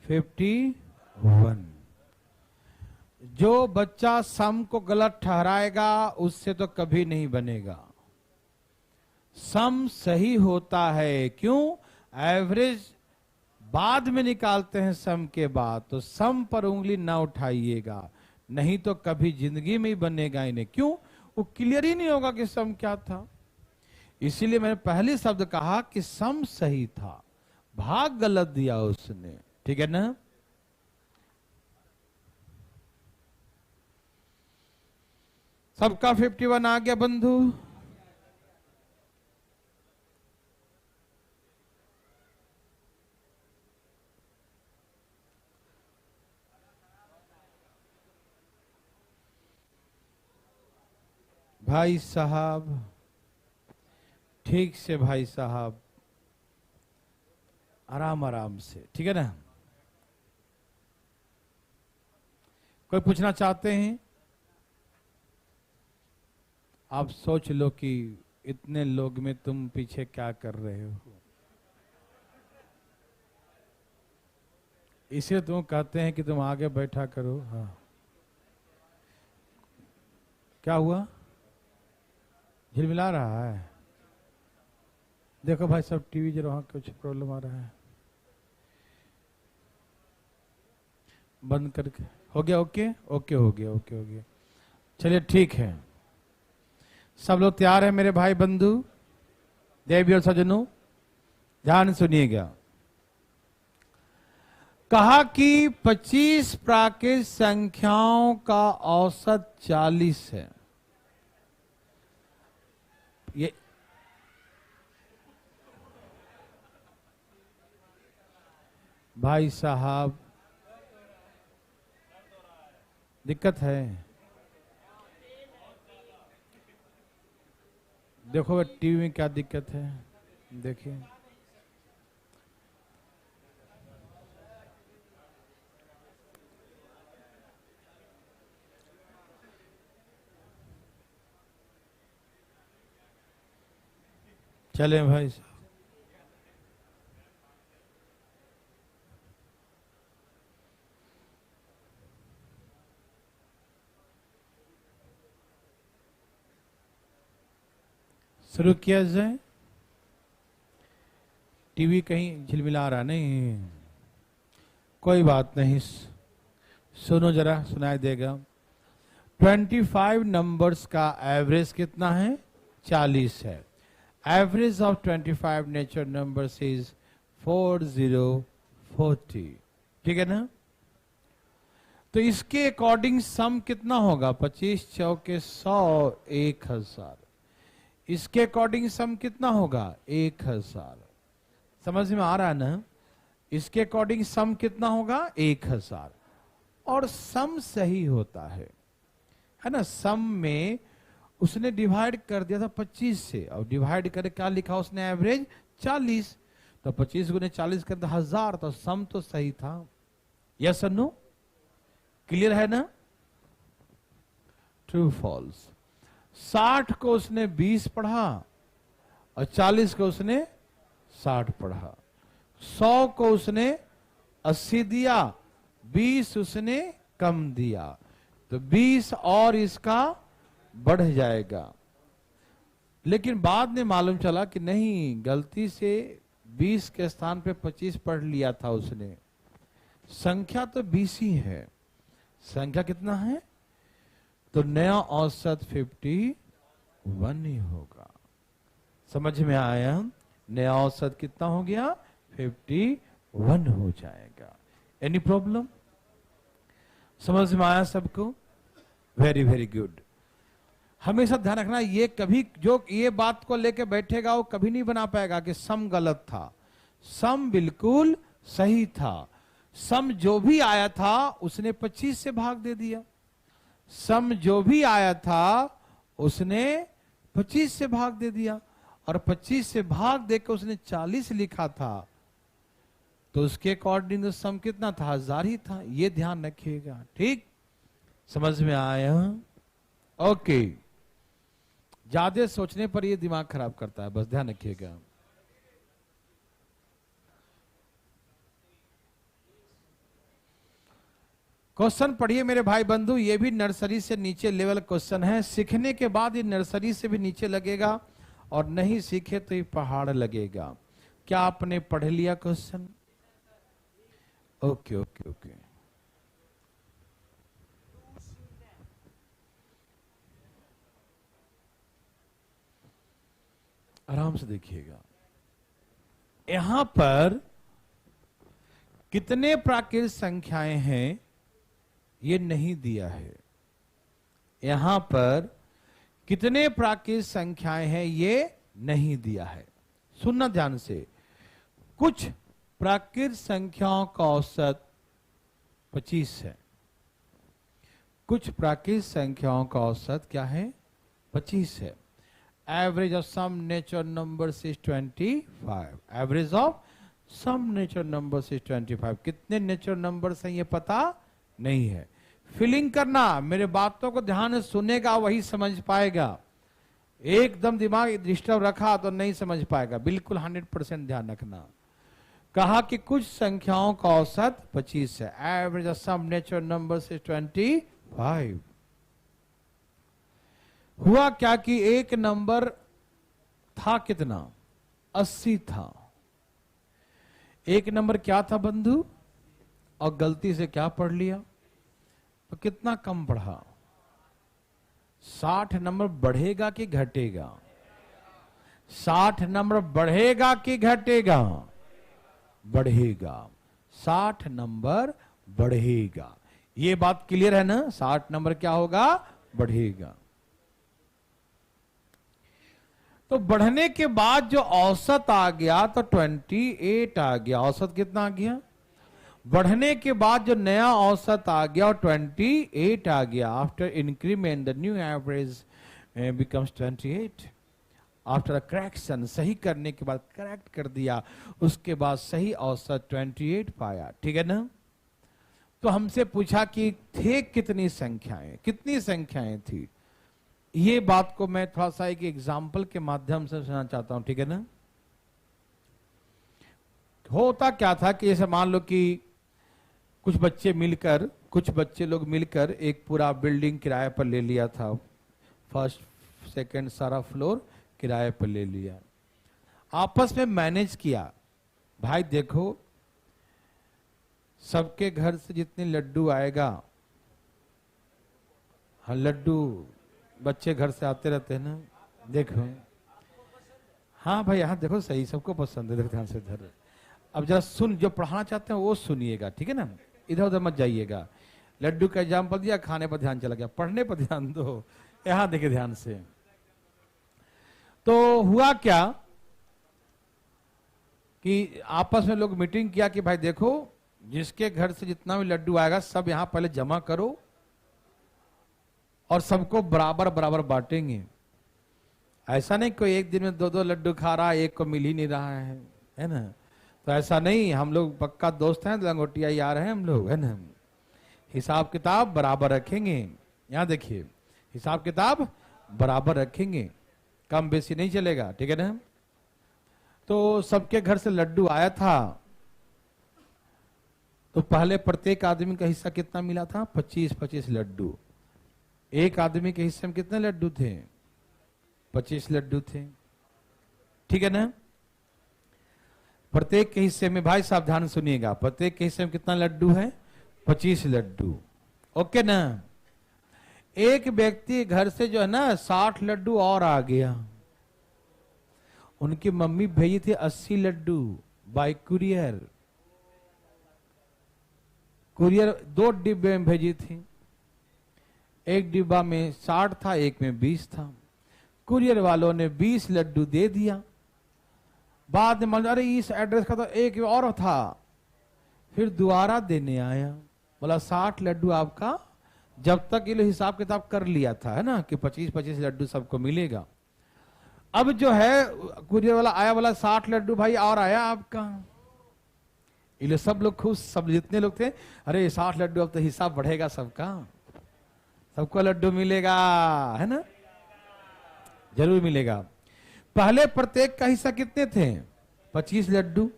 51। जो बच्चा सम को गलत ठहराएगा उससे तो कभी नहीं बनेगा। सम सही होता है, क्यों? एवरेज बाद में निकालते हैं सम के बाद, तो सम पर उंगली ना उठाइएगा, नहीं तो कभी जिंदगी में ही बनेगा ही नहीं। क्यों? वो क्लियर ही नहीं होगा कि सम क्या था। इसीलिए मैंने पहले शब्द कहा कि सम सही था, भाग गलत दिया उसने, ठीक है ना। सबका 51 आ गया बंधु? भाई साहब ठीक से, भाई साहब आराम आराम से, ठीक है ना। कोई पूछना चाहते हैं? आप सोच लो कि इतने लोग में तुम पीछे क्या कर रहे हो। इसे तुम कहते हैं कि तुम आगे बैठा करो। हाँ, क्या हुआ? झिलमिला रहा है? देखो भाई सब टीवी जरा, वहां कुछ प्रॉब्लम आ रहा है, बंद करके। हो गया? ओके ओके हो गया, ओके हो गया। चलिए ठीक है, सब लोग तैयार हैं मेरे भाई बंधु, देवी और सजनों, ध्यान सुनिएगा। कहा कि 25 प्राकृत संख्याओं का औसत 40 है। ये भाई साहब दिक्कत है। देखो टीवी में क्या दिक्कत है, देखिए। चलें भाई साहब, शुरू किया जाए। टीवी कहीं झिलमिला रहा? नहीं, कोई बात नहीं, सुनो जरा, सुनाई देगा। 25 नंबर्स का एवरेज कितना है? 40 है। Average of 25 natural numbers is 4040, ठीक है ना। तो इसके अकॉर्डिंग सम कितना होगा? 25 चौके 100, 1000। इसके अकॉर्डिंग सम कितना होगा? 1000। समझ में आ रहा है ना? इसके अकॉर्डिंग सम कितना होगा? 1000। और सम सही होता है ना। सम में उसने डिवाइड कर दिया था 25 से, और डिवाइड करके क्या लिखा उसने? एवरेज 40। तो 25 गुने 40 कर 1000, तो सम तो सही था। यस और नो? क्लियर है ना? True false. 60 को उसने 20 पढ़ा और 40 को उसने 60 पढ़ा। 100 को उसने 80 दिया, 20 उसने कम दिया, तो 20 और इसका बढ़ जाएगा। लेकिन बाद में मालूम चला कि नहीं, गलती से 20 के स्थान पे 25 पढ़ लिया था उसने। संख्या तो 20 ही है, संख्या कितना है? तो नया औसत 51 ही होगा। समझ में आया? नया औसत कितना हो गया? 51 हो जाएगा। Any problem? समझ में आया सबको? Very very good. हमेशा ध्यान रखना, ये कभी जो ये बात को लेके बैठेगा वो कभी नहीं बना पाएगा कि सम गलत था। सम बिल्कुल सही था। सम जो भी आया था उसने 25 से भाग दे दिया। सम जो भी आया था उसने 25 से भाग दे दिया, और 25 से भाग देकर उसने 40 लिखा था, तो उसके अकॉर्डिंग सम कितना था? 1000 ही था। ये ध्यान रखिएगा, ठीक? समझ में आया? ओके। ज्यादा सोचने पर ये दिमाग खराब करता है, बस ध्यान रखिएगा। क्वेश्चन पढ़िए मेरे भाई बंधु, ये भी नर्सरी से नीचे लेवल क्वेश्चन है। सीखने के बाद ये नर्सरी से भी नीचे लगेगा, और नहीं सीखे तो ये पहाड़ लगेगा। क्या आपने पढ़ लिया क्वेश्चन? Okay okay okay. आराम से देखिएगा। यहां पर कितने प्राकृत संख्याएं हैं ये नहीं दिया है। यहां पर कितने प्राकृत संख्याएं हैं ये नहीं दिया है। सुनना ध्यान से। कुछ प्राकृत संख्याओं का औसत 25 है। कुछ प्राकृत संख्याओं का औसत क्या है? 25 है। Average of some natural numbers is 25। Average of some natural numbers is 25। कितने नेचुरल नंबर्स हैं ये पता नहीं है। फीलिंग करना, मेरे बातों को ध्यान से सुनेगा वही समझ पाएगा। एकदम दिमाग डिस्टर्ब रखा तो नहीं समझ पाएगा। बिल्कुल 100% ध्यान रखना। कहा कि कुछ संख्याओं का औसत 25 है। Average of some natural numbers is 25। हुआ क्या कि एक नंबर था कितना? 80 था। एक नंबर क्या था बंधु? और गलती से क्या पढ़ लिया? तो कितना कम पढ़ा? 60 नंबर बढ़ेगा कि घटेगा? 60 नंबर बढ़ेगा कि घटेगा? बढ़ेगा। 60 नंबर बढ़ेगा। ये बात क्लियर है ना? 60 नंबर क्या होगा? बढ़ेगा। तो बढ़ने के बाद जो औसत आ गया तो 28 आ गया। औसत कितना आ गया? बढ़ने के बाद जो नया औसत आ गया और 28 आ गया। After increment the new average becomes 28। After a correction, सही करने के बाद करेक्ट कर दिया, उसके बाद सही औसत 28 पाया। ठीक है ना? तो हमसे पूछा कि थे कितनी संख्याएं, कितनी संख्याएं थी। ये बात को मैं थोड़ा सा एक एग्जाम्पल के माध्यम से सुनाना चाहता हूं। ठीक है ना? होता क्या था कि जैसे मान लो कि कुछ बच्चे लोग मिलकर एक पूरा बिल्डिंग किराए पर ले लिया था। फर्स्ट सेकंड सारा फ्लोर किराए पर ले लिया। आपस में मैनेज किया, भाई देखो सबके घर से जितने लड्डू आएगा, हाँ लड्डू बच्चे घर से आते रहते हैं ना, देखो हाँ भाई हाँ देखो सही, सबको पसंद है, देखो ध्यान से इधर। अब जरा सुन, जो पढ़ाना चाहते हैं वो सुनिएगा, ठीक है ना? इधर उधर मत जाइएगा। लड्डू का एग्जाम्पल दिया, खाने पर ध्यान चला गया, पढ़ने पर ध्यान दो। यहां देखिए ध्यान से। तो हुआ क्या कि आपस में लोग मीटिंग किया कि भाई देखो जिसके घर से जितना भी लड्डू आएगा सब यहां पहले जमा करो और सबको बराबर बराबर बांटेंगे। ऐसा नहीं कोई एक दिन में 2-2 लड्डू खा रहा है, एक को मिल ही नहीं रहा है ना? तो ऐसा नहीं, हम लोग पक्का दोस्त हैं, लंगोटिया यार हैं हम लोग, है ना? हिसाब किताब बराबर रखेंगे। यहां देखिए हिसाब किताब बराबर रखेंगे, कम बेसी नहीं चलेगा, ठीक है ना? तो सबके घर से लड्डू आया था, तो पहले प्रत्येक आदमी का हिस्सा कितना मिला था? 25-25 लड्डू। एक आदमी के हिस्से में कितने लड्डू थे? 25 लड्डू थे, ठीक है ना? प्रत्येक के हिस्से में, भाई साहब ध्यान सुनिएगा, प्रत्येक के हिस्से में कितना लड्डू है? 25 लड्डू। ओके ना? एक व्यक्ति घर से जो है ना 60 लड्डू और आ गया, उनकी मम्मी भेजी थी 80 लड्डू बाय कुरियर। कुरियर 2 डिब्बे में भेजी थी, एक डिब्बा में 60 था, एक में 20 था। कुरियर वालों ने 20 लड्डू दे दिया। बाद में मान, अरे इस एड्रेस का तो एक और था, फिर दोबारा देने आया, बोला 60 लड्डू आपका, जब तक ये लोग हिसाब किताब कर लिया था, है ना, कि 25-25 लड्डू सबको मिलेगा। अब जो है कुरियर वाला आया, बोला 60 लड्डू भाई और आया आपका। ये लोग सब लोग खुश, सब जितने लोग थे, अरे 60 लड्डू, अब तो हिसाब बढ़ेगा सबका, सबको लड्डू मिलेगा, है ना, जरूर मिलेगा। पहले प्रत्येक का हिस्सा कितने थे? 25 लड्डू।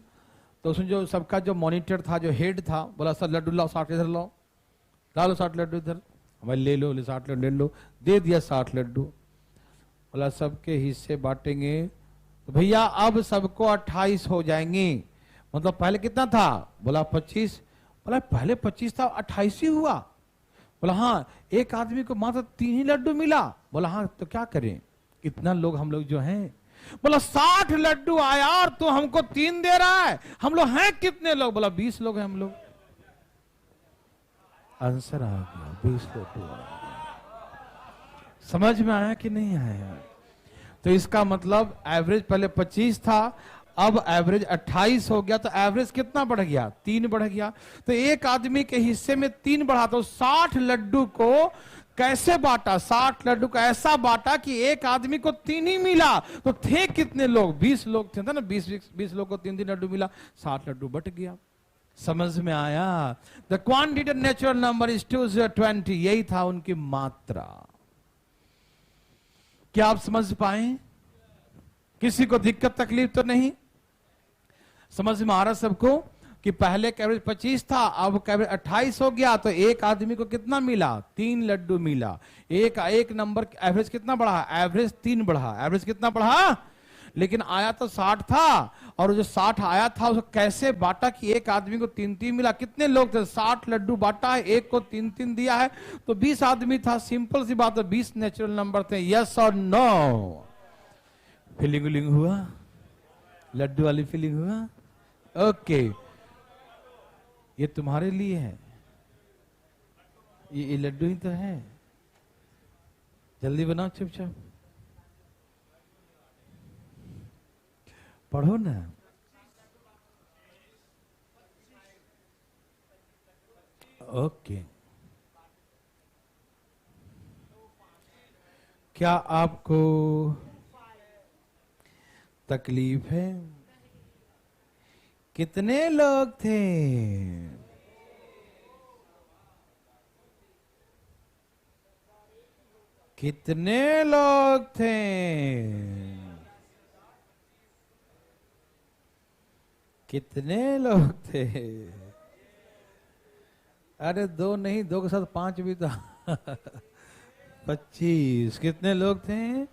तो उसमें जो सबका जो मॉनिटर था, जो हेड था, बोला सर लड्डू लाओ, 60 इधर लाओ, लो 60 लड्डू इधर, भाई ले लो, 60 लड्डू ले लो, दे दिया 60 लड्डू। बोला सबके हिस्से बांटेंगे, तो भैया अब सबको 28 हो जाएंगे। मतलब पहले कितना था? बोला 25। बोला पहले 25 था, 28 ही हुआ। बोला हाँ, एक आदमी को मात्र 3 ही लड्डू मिला। बोला हाँ, तो क्या करें, इतना लोग हम लोग जो हैं। बोला 60 लड्डू आया और तू हमको 3 दे रहा है, हम लोग हैं कितने लोग? बोला 20 लोग हैं हम लोग। आंसर आ गया, 20 लड्डू आ गया। समझ में आया कि नहीं आया? तो इसका मतलब एवरेज पहले 25 था, अब एवरेज 28 हो गया। तो एवरेज कितना बढ़ गया? 3 बढ़ गया। तो एक आदमी के हिस्से में 3 बढ़ा, तो 60 लड्डू को कैसे बांटा? 60 लड्डू को ऐसा बांटा कि एक आदमी को 3 ही मिला। तो थे कितने लोग? 20 लोग थे ना, 20 लोग को 3 लड्डू मिला, 60 लड्डू बट गया। समझ में आया? The quantity natural number is 20, यही था उनकी मात्रा। क्या आप समझ पाए? किसी को दिक्कत तकलीफ तो नहीं? समझ में आ रहा सबको कि पहले कैवरेज 25 था, अब कैवरेज 28 हो गया। तो एक आदमी को कितना मिला? 3 लड्डू मिला। एक नंबर एवरेज कितना बढ़ा? एवरेज 3 बढ़ा। एवरेज कितना बढ़ा? लेकिन आया तो 60 था, और जो 60 आया था उसको कैसे बांटा कि एक आदमी को 3 मिला? कितने लोग थे? 60 लड्डू बांटा है, एक को 3 दिया है, तो 20 आदमी था। सिंपल सी बात है, 20 नेचुरल नंबर थे। यस और नो? फीलिंग हुआ? लड्डू वाली फीलिंग हुआ? ओके, ये तुम्हारे लिए है, ये लड्डू ही तो है। जल्दी बनाओ, चुपचाप पढ़ो ना। ओके, क्या आपको तकलीफ है? कितने लोग थे? कितने लोग थे? कितने लोग थे? अरे 2 नहीं, 2 के साथ 5 भी था। 25। कितने लोग थे?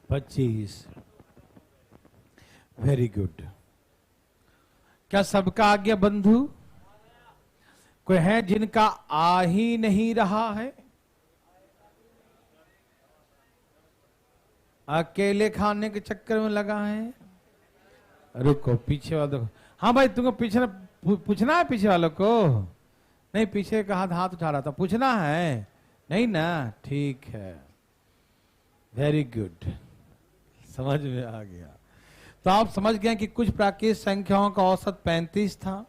25। Very good. क्या सबका आ गया बंधु? कोई है जिनका आ ही नहीं रहा है? अकेले खाने के चक्कर में लगा है? रुको, पीछे वाला देखो। हाँ भाई, तुमको पीछे पूछना है, पीछे वालों को नहीं? पीछे का हाथ उठा रहा था, पूछना है नहीं ना? ठीक है, वेरी गुड, समझ में आ गया। तो आप समझ गए कि कुछ प्राकृतिक संख्याओं का औसत 35 था,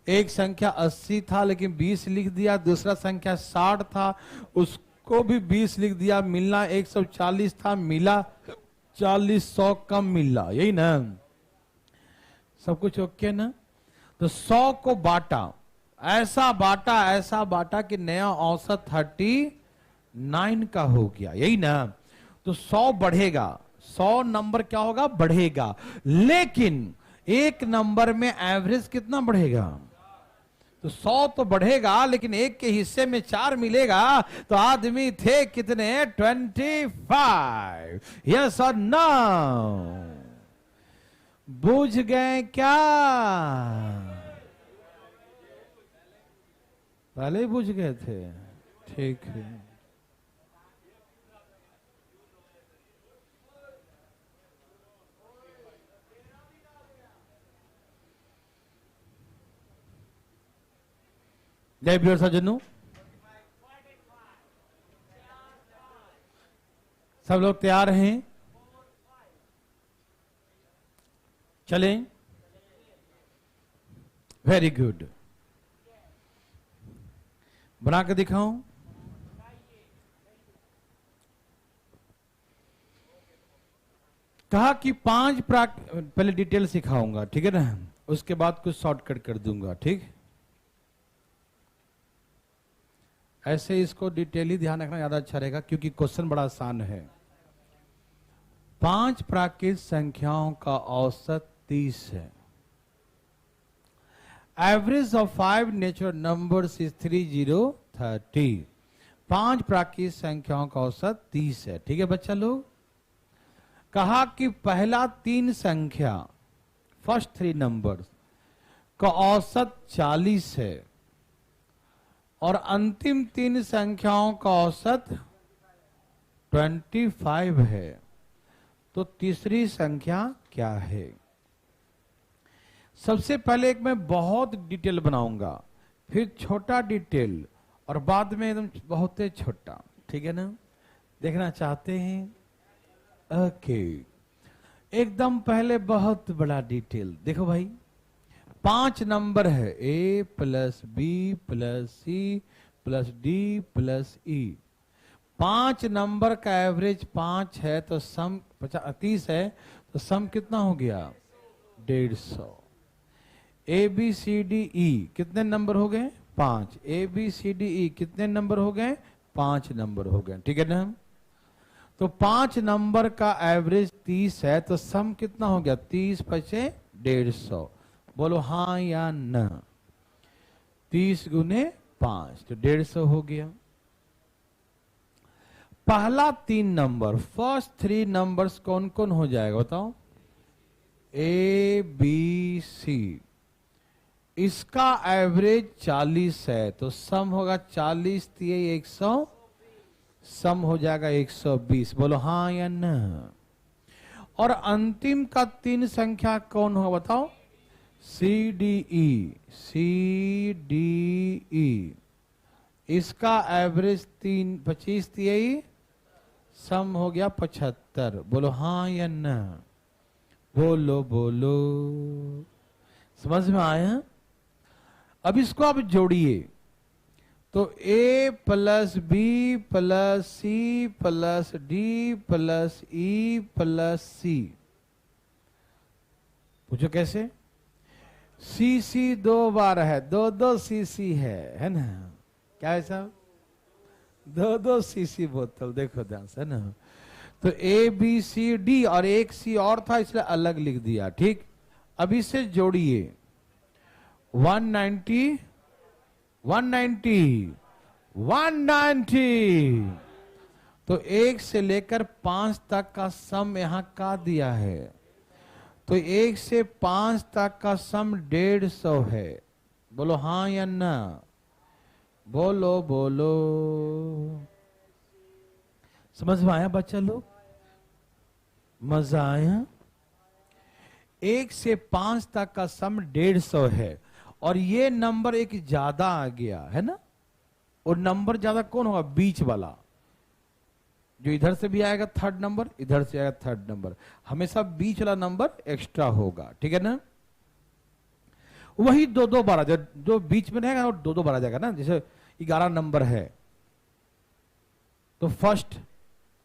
एक संख्या 80 था लेकिन 20 लिख दिया, दूसरा संख्या 60 था उसको भी 20 लिख दिया, मिलना 140 था, मिला 40, 100 कम मिला। यही ना? सब कुछ ओके ना? तो 100 को बांटा, ऐसा बांटा कि नया औसत 39 का हो गया। यही ना? तो 100 बढ़ेगा, 100 नंबर क्या होगा? बढ़ेगा। लेकिन एक नंबर में एवरेज कितना बढ़ेगा? तो 100 तो बढ़ेगा, लेकिन एक के हिस्से में 4 मिलेगा। तो आदमी थे कितने? 25। यस और नो? बुझ गए क्या? पहले ही बुझ गए थे। ठीक है, जय प्रिय सज्जनों, सब लोग तैयार हैं? चलें? Very good. बना के दिखाऊं? कहा कि पहले डिटेल सिखाऊंगा, ठीक है ना, उसके बाद कुछ शॉर्टकट कर दूंगा, ठीक। ऐसे इसको डिटेल ही ध्यान रखना ज्यादा अच्छा रहेगा, क्योंकि क्वेश्चन बड़ा आसान है। 5 प्राकृत संख्याओं का औसत 30 है। Average of 5 natural numbers is 3030। 5 प्राकृत संख्याओं का औसत 30 है, ठीक है बच्चा लोग। कहा कि पहला 3 संख्या, फर्स्ट 3 नंबर्स का औसत 40 है और अंतिम 3 संख्याओं का औसत 25 है। तो तीसरी संख्या क्या है? सबसे पहले एक मैं बहुत डिटेल बनाऊंगा, फिर छोटा डिटेल, और बाद में एकदम बहुत ही छोटा, ठीक है ना। देखना चाहते हैं? ओके, एकदम पहले बहुत बड़ा डिटेल देखो भाई। 5 नंबर है, A plus B plus C plus D plus E. 5 number का एवरेज 5 है, तो सम 30 है, तो सम कितना हो गया? 150। A B C D E कितने नंबर हो गए? 5। A B C D E कितने नंबर हो गए? 5 नंबर हो गए, ठीक है ना। तो 5 नंबर का एवरेज 30 है, तो सम कितना हो गया? 30 पचे 150। बोलो हाँ या ना। 30 गुने 5 तो 150 हो गया। पहला 3 नंबर, फर्स्ट 3 नंबर्स कौन कौन हो जाएगा बताओ? ए बी सी, इसका एवरेज 40 है, तो सम होगा 40 3 100, सम हो जाएगा 120। बोलो हाँ या ना। और अंतिम का 3 संख्या कौन होगा बताओ? C D E, C D E, इसका एवरेज 25 3 सम हो गया 75। बोलो हाँ या ना। बोलो बोलो, समझ में आया? अब इसको आप जोड़िए, तो A plus B plus C plus D plus E plus C. पूछो कैसे? सी सी 2 बार है, 2 सी सी है ना। क्या है साहब? 2 सी सी बोतल, देखो ध्यान से ना। तो ए बी सी डी और एक सी और था, इसलिए अलग लिख दिया, ठीक। अब इसे जोड़िए, 190 190 190। तो 1 से लेकर 5 तक का सम यहां का दिया है, तो 1 से 5 तक का सम 150 है। बोलो हाँ या ना। बोलो बोलो, समझ में आया बच्चा लोग? मजा आया? 1 से 5 तक का सम 150 है, और ये नंबर एक ज्यादा आ गया है ना। और नंबर ज्यादा कौन होगा? बीच वाला, जो इधर से भी आएगा थर्ड नंबर, इधर से आएगा थर्ड नंबर, हमेशा बीच वाला नंबर एक्स्ट्रा होगा, ठीक है ना। वही 2 बार आ जाए, जो बीच में रहेगा वो 2 बार आ जाएगा ना। जैसे 11 नंबर है, तो फर्स्ट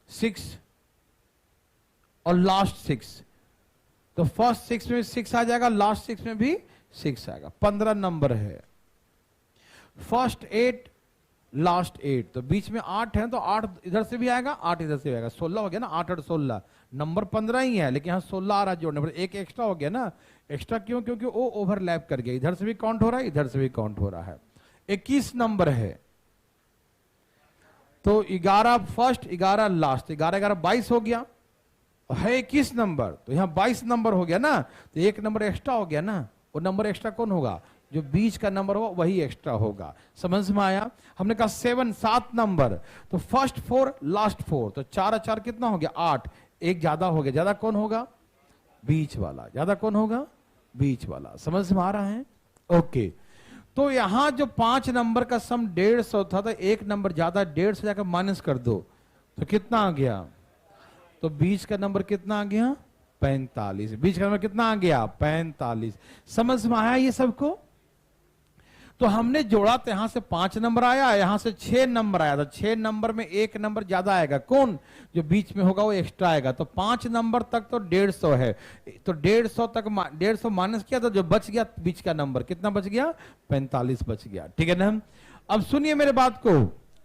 6 और लास्ट 6, तो फर्स्ट 6 में 6 आ जाएगा, लास्ट 6 में भी 6 आएगा। 15 नंबर है, फर्स्ट 8 लास्ट 8, तो बीच में 8 है, तो 8 इधर से भी आएगा, 8 इधर से भी आएगा। 16 हो गया ना, 8 और 16, नंबर 15 ही है, लेकिन यहाँ 16 आ रहा है जोड़ने पर, एक एक्स्ट्रा हो गया ना। एक्स्ट्रा क्यों? क्योंकि वो ओवरलैप कर गया, इधर से भी काउंट हो रहा है, इधर से भी काउंट हो रहा है। 21 नंबर है, तो 11 फर्स्ट 11 लास्ट, 11 11 22 हो गया, है 21 नंबर, तो यहाँ 22 नंबर हो गया ना, तो एक नंबर एक्स्ट्रा हो गया ना। वो नंबर एक्स्ट्रा कौन होगा? जो बीच का नंबर होगा वही एक्स्ट्रा होगा। समझ में आया? हमने कहा 7 नंबर, तो फर्स्ट 4 लास्ट 4, तो 4 और 4 कितना हो गया? 8। एक ज्यादा हो गया, ज्यादा कौन होगा? बीच वाला। ज्यादा कौन होगा? बीच वाला। समझ में आ रहा है? ओके। तो यहां जो 5 नंबर का सम 150 था, तो एक नंबर ज्यादा 150 जाकर माइनस कर दो, तो कितना आ गया? तो बीच का नंबर कितना आ गया? 45। बीच का नंबर कितना आ गया? 45। समझ में आया ये सबको? तो हमने जोड़ा, तो यहां से 5 नंबर आया, यहां से 6 नंबर आया, तो 6 नंबर में एक नंबर ज्यादा आएगा, कौन? जो बीच में होगा वो एक्स्ट्रा आएगा। तो 5 नंबर तक तो 150 है, तो 150 तक 150 माइनस किया, तो जो बच गया बीच का नंबर कितना बच गया? 45 बच गया। ठीक है ना? अब सुनिए मेरे बात को,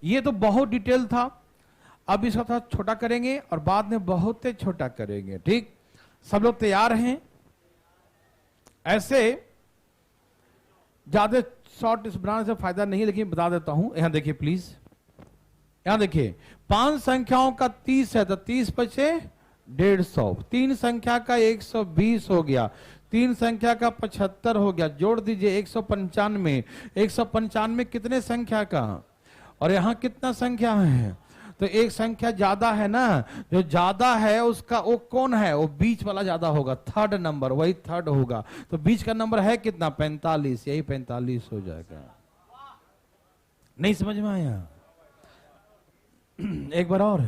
ये तो बहुत डिटेल था, अब इसको थोड़ा छोटा करेंगे और बाद में बहुत छोटा करेंगे। ठीक? सब लोग तैयार हैं? ऐसे ज्यादा शॉर्ट इस बनाने से फायदा नहीं, लेकिन बता देता हूं। यहां देखिए प्लीज, यहां देखिए 5 संख्याओं का 30 है, तो 30 बचे 150। 3 संख्या का 120 हो गया, 3 संख्या का 75 हो गया, जोड़ दीजिए 195। 195 कितने संख्या का? और यहां कितना संख्या है? तो एक संख्या ज्यादा है ना, जो ज्यादा है उसका वो कौन है? वो बीच वाला ज्यादा होगा, थर्ड नंबर, वही थर्ड होगा। तो बीच का नंबर है कितना? 45। यही 45 हो जाएगा। नहीं समझ में आया? एक बार और।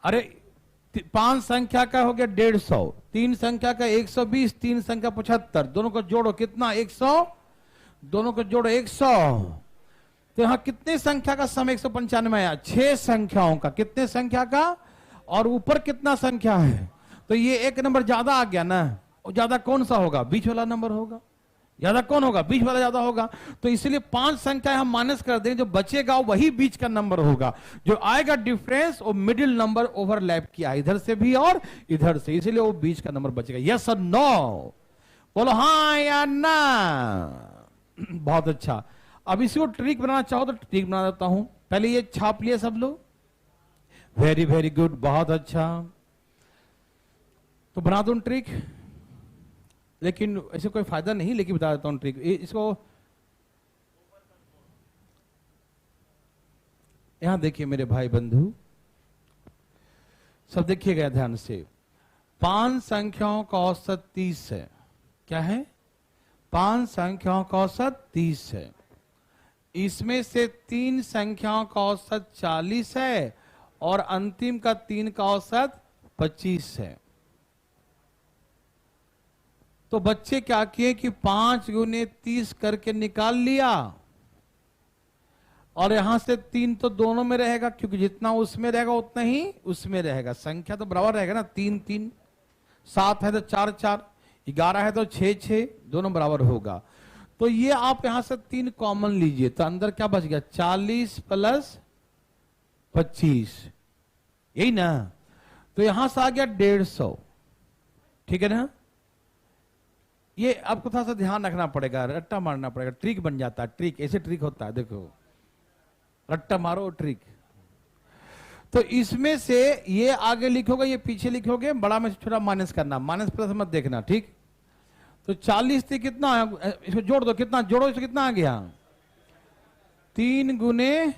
अरे 5 संख्या का हो गया 150, 3 संख्या का 120, 3 संख्या 75, दोनों को जोड़ो कितना? 100। दोनों को जोड़ो 100। तो यहां कितने संख्या का सम 195 आया? 6 संख्याओं का। कितने संख्या का? और ऊपर कितना संख्या है? तो ये एक नंबर ज्यादा आ गया ना, और ज्यादा कौन सा होगा? बीच वाला नंबर होगा। ज्यादा कौन होगा? बीच वाला ज्यादा होगा। तो इसलिए 5 संख्या हम माइनस कर देंगे, जो बचेगा वही बीच का नंबर होगा। जो आएगा डिफरेंस वो मिडिल नंबर ओवरलैप किया, इधर से भी और इधर से, इसलिए वो बीच का नंबर बचेगा। यस और नो? बोलो हाँ या ना। बहुत अच्छा। अब इसी को ट्रिक बनाना चाहो तो ट्रिक बना देता हूं। पहले ये छाप लिए सब लोग? वेरी वेरी गुड, बहुत अच्छा। तो बना दूं ट्रिक, लेकिन ऐसे कोई फायदा नहीं, लेकिन बता देता हूं ट्रिक। इसको यहां देखिए मेरे भाई बंधु, सब देखिएगा ध्यान से। 5 संख्याओं का औसत 30 है। क्या है? 5 संख्याओं का औसत 30 है। इसमें से 3 संख्याओं का औसत 40 है और अंतिम का 3 का औसत 25 है। तो बच्चे क्या किए कि 5 गुने 30 करके निकाल लिया, और यहां से 3 तो दोनों में रहेगा, क्योंकि जितना उसमें रहेगा उतना ही उसमें रहेगा। संख्या तो बराबर रहेगा ना, 3 3, 7 है तो 4 4, 11 है तो 6 6, दोनों बराबर होगा। तो ये आप यहां से 3 कॉमन लीजिए, तो अंदर क्या बच गया? 40 प्लस 25, यही ना? तो यहां से आ गया 150। ठीक है ना? ये आपको थोड़ा सा ध्यान रखना पड़ेगा, रट्टा मारना पड़ेगा, ट्रिक बन जाता है। ट्रिक ऐसे ट्रिक होता है, देखो रट्टा मारो ट्रिक। तो इसमें से ये आगे लिखोगे, ये पीछे लिखोगे, बड़ा में से छोटा माइनस करना, माइनस प्लस मत देखना। ठीक? तो 40 से कितना आया? इसको जोड़ दो, कितना जोड़ो, इसको कितना आ गया? 3 गुने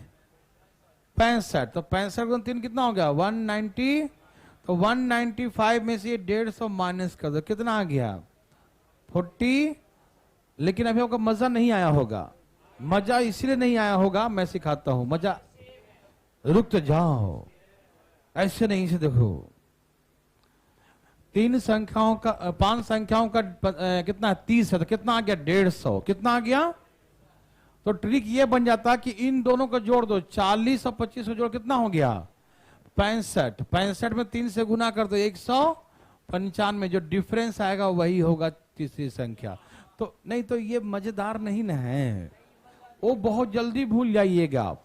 65, तो 65 गुने 3 कितना हो गया? 190। तो 195 में से 150 माइनस कर दो, कितना आ गया? 40। लेकिन अभी आपको मजा नहीं आया होगा। मजा इसलिए नहीं आया होगा, मैं सिखाता हूं मजा। रुक तो जाओ, ऐसे नहीं से देखो। 3 संख्याओं का 5 संख्याओं का कितना? 30 है, तो कितना आ गया? 150। कितना आ गया? तो ट्रिक ये बन जाता कि इन दोनों को जोड़ दो, 40 और 25 को जोड़ कितना हो गया? 65। 65 में 3 से गुना कर दो, 195। जो डिफरेंस आएगा वही होगा तीसरी संख्या। तो नहीं तो ये मजेदार नहीं ना है, वो बहुत जल्दी भूल जाइएगा आप।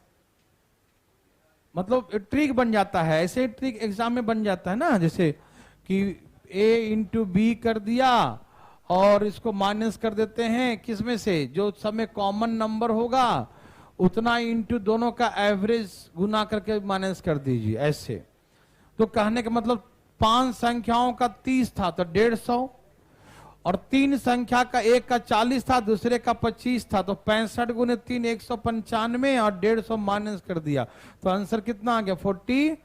मतलब ट्रिक बन जाता है, ऐसे ट्रिक एग्जाम में बन जाता है ना, जैसे कि a इंटू बी कर दिया और इसको माइनस कर देते हैं किसमें से? जो सब में कॉमन नंबर होगा उतना इंटू दोनों का एवरेज गुना करके माइनस कर दीजिए, ऐसे। तो कहने का मतलब 5 संख्याओं का 30 था तो 150, और 3 संख्या का एक का 40 था, दूसरे का 25 था, तो 65 गुने 3 195, और 150 माइनस कर दिया तो आंसर कितना आ गया 40।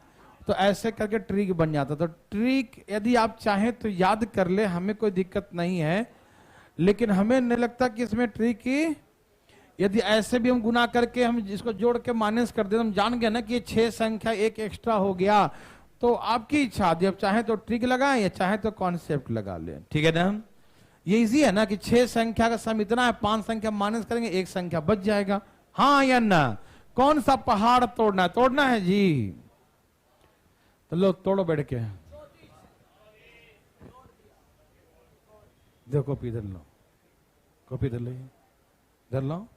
तो ऐसे करके ट्रिक बन जाता। तो ट्रिक यदि आप चाहें तो याद कर ले, हमें कोई दिक्कत नहीं है, लेकिन हमें नहीं लगता कि इसमें ट्रिक की, यदि ऐसे भी हम गुना करके हम इसको जोड़ के माइनस कर दे, हम जान गए ना कि ये 6 संख्या एक एक्स्ट्रा हो गया। तो आपकी इच्छा, यदि आप चाहें तो ट्रिक लगाएं या चाहें तो कॉन्सेप्ट लगा लें, ठीक है ना। ये इजी है ना कि 6 संख्या का सम इतना है, 5 संख्या माइनस करेंगे, 1 संख्या बच जाएगा, हाँ या ना। कौन सा पहाड़ तोड़ना है? तोड़ना है जी, तो लो तोड़ो बैठ के। देखो कॉपी इधर लो, कॉपी इधर लो, इधर लो।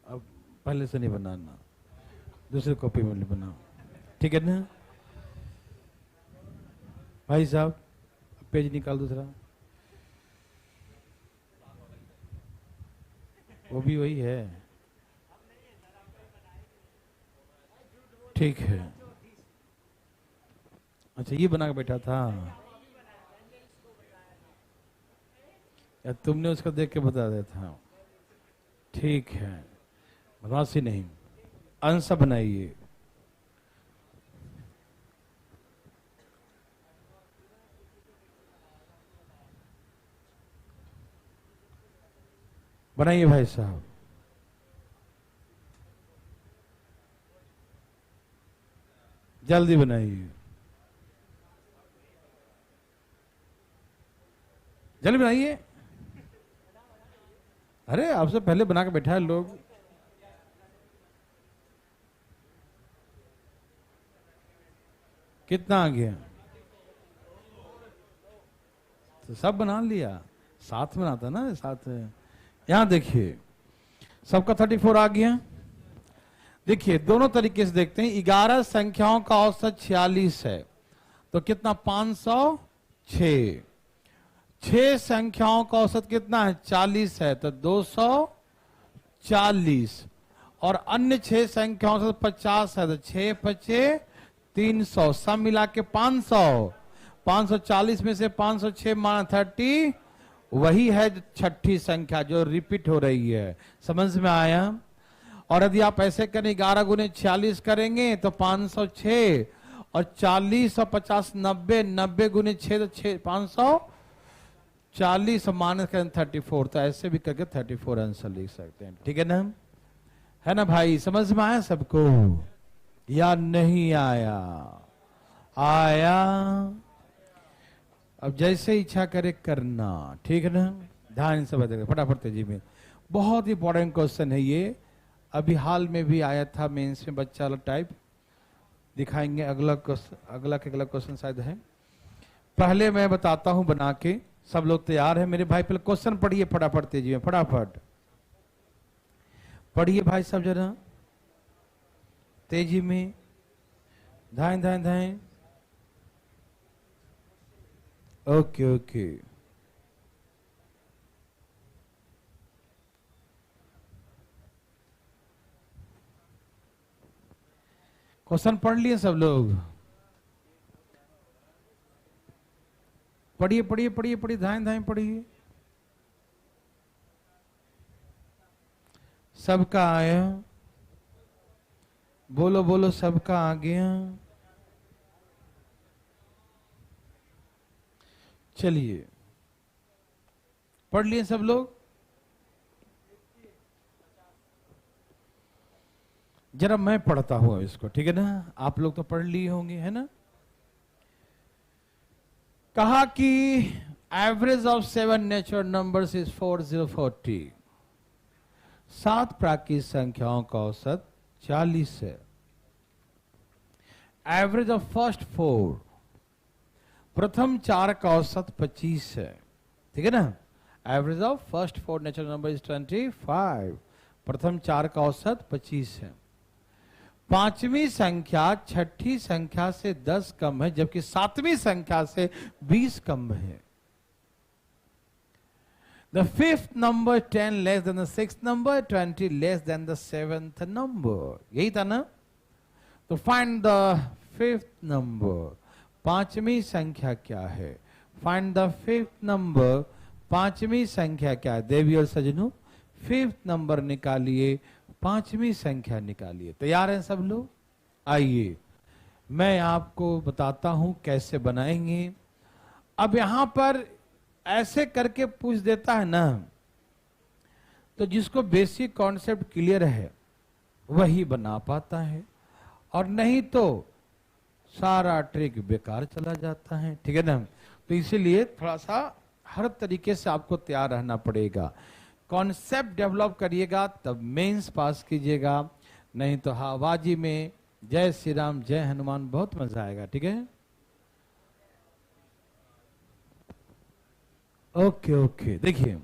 अब पहले से नहीं बनाना, दूसरी कॉपी में बनाओ, ठीक है ना भाई साहब। पेज निकाल दूसरा, वो भी वही है, ठीक है। अच्छा ये बना के बैठा था या तुमने उसको देख के बता दिया था? ठीक है, राशि नहीं, अंश बनाइए। बनाइए भाई साहब, जल्दी बनाइए, जल्दी बनाइए। अरे आपसे पहले बना के बैठा है लोग। कितना आ गया? तो सब बना लिया, साथ में आता ना, साथ। यहां देखिए सबका 34 आ गया। देखिए दोनों तरीके से देखते हैं। 11 संख्याओं का औसत 46 है, तो कितना 506। 6 संख्याओं का औसत कितना है? 40 है, तो 240। और अन्य 6 संख्याओं से 50 है, तो 6 5 300, सब मिला के 500। 540 में से 506 माना 30, वही है छठी संख्या जो रिपीट हो रही है। समझ में आया? और यदि आप ऐसे करें 11 गुने 46 करेंगे तो 506, और 40 और 50 90, 90 गुने 6 तो 6 540 माइनस करें 34, तो ऐसे भी करके 34 आंसर लिख सकते हैं, ठीक है ना? है ना भाई? समझ में आया सबको या नहीं आया? आया। अब जैसे इच्छा करे करना, ठीक है ना? ध्यान से बताइए फटाफट तेजी में। बहुत इंपॉर्टेंट क्वेश्चन है ये, अभी हाल में भी आया था मेंस में, बच्चा वाला टाइप दिखाएंगे। अगला क्वेश्चन शायद है। पहले मैं बताता हूं बना के, सब लोग तैयार है मेरे भाई? पहले क्वेश्चन पढ़िए फटाफट तेजी में, फटाफट पढ़िए भाई सब जरा तेजी में, धाएं धाएं धाएं। ओके ओके, क्वेश्चन पढ़ लिए सब लोग? पढ़िए पढ़िए पढ़िए पढ़िए, धाएं धाएं पढ़िए। सबका आया? बोलो बोलो, सबका आ गया? चलिए पढ़ लिए सब लोग? जरा मैं पढ़ता हूं इसको, ठीक है ना? आप लोग तो पढ़ लिए होंगे, है ना? कहा कि average of 7 natural numbers is 4040। 7 प्राकृतिक संख्याओं का औसत 40 है। एवरेज ऑफ फर्स्ट 4, प्रथम 4 का औसत 25 है, ठीक है ना? Average of first 4 natural number is 25, प्रथम 4 का औसत 25 है। पांचवी संख्या छठी संख्या से 10 कम है, जबकि सातवीं संख्या से 20 कम है। The fifth number 10 less than the sixth number, 20 less than the seventh number. यही था ना? तो फाइंड द फिफ्थ नंबर, पांचवी संख्या क्या है? फाइंड द फिफ्थ नंबर, पांचवी संख्या क्या है? देवी और सजनों, फिफ्थ नंबर निकालिए, पांचवी संख्या निकालिए। तैयार हैं सब लोग? आइए मैं आपको बताता हूं कैसे बनाएंगे। अब यहां पर ऐसे करके पूछ देता है ना, तो जिसको बेसिक कॉन्सेप्ट क्लियर है वही बना पाता है, और नहीं तो सारा ट्रिक बेकार चला जाता है। ठीक है ना? तो इसीलिए थोड़ा सा हर तरीके से आपको तैयार रहना पड़ेगा। कॉन्सेप्ट डेवलप करिएगा तब मेंस पास कीजिएगा, नहीं तो हवाबाजी में जय श्री राम जय हनुमान बहुत मजा आएगा। ठीक है? ओके ओके, देखिए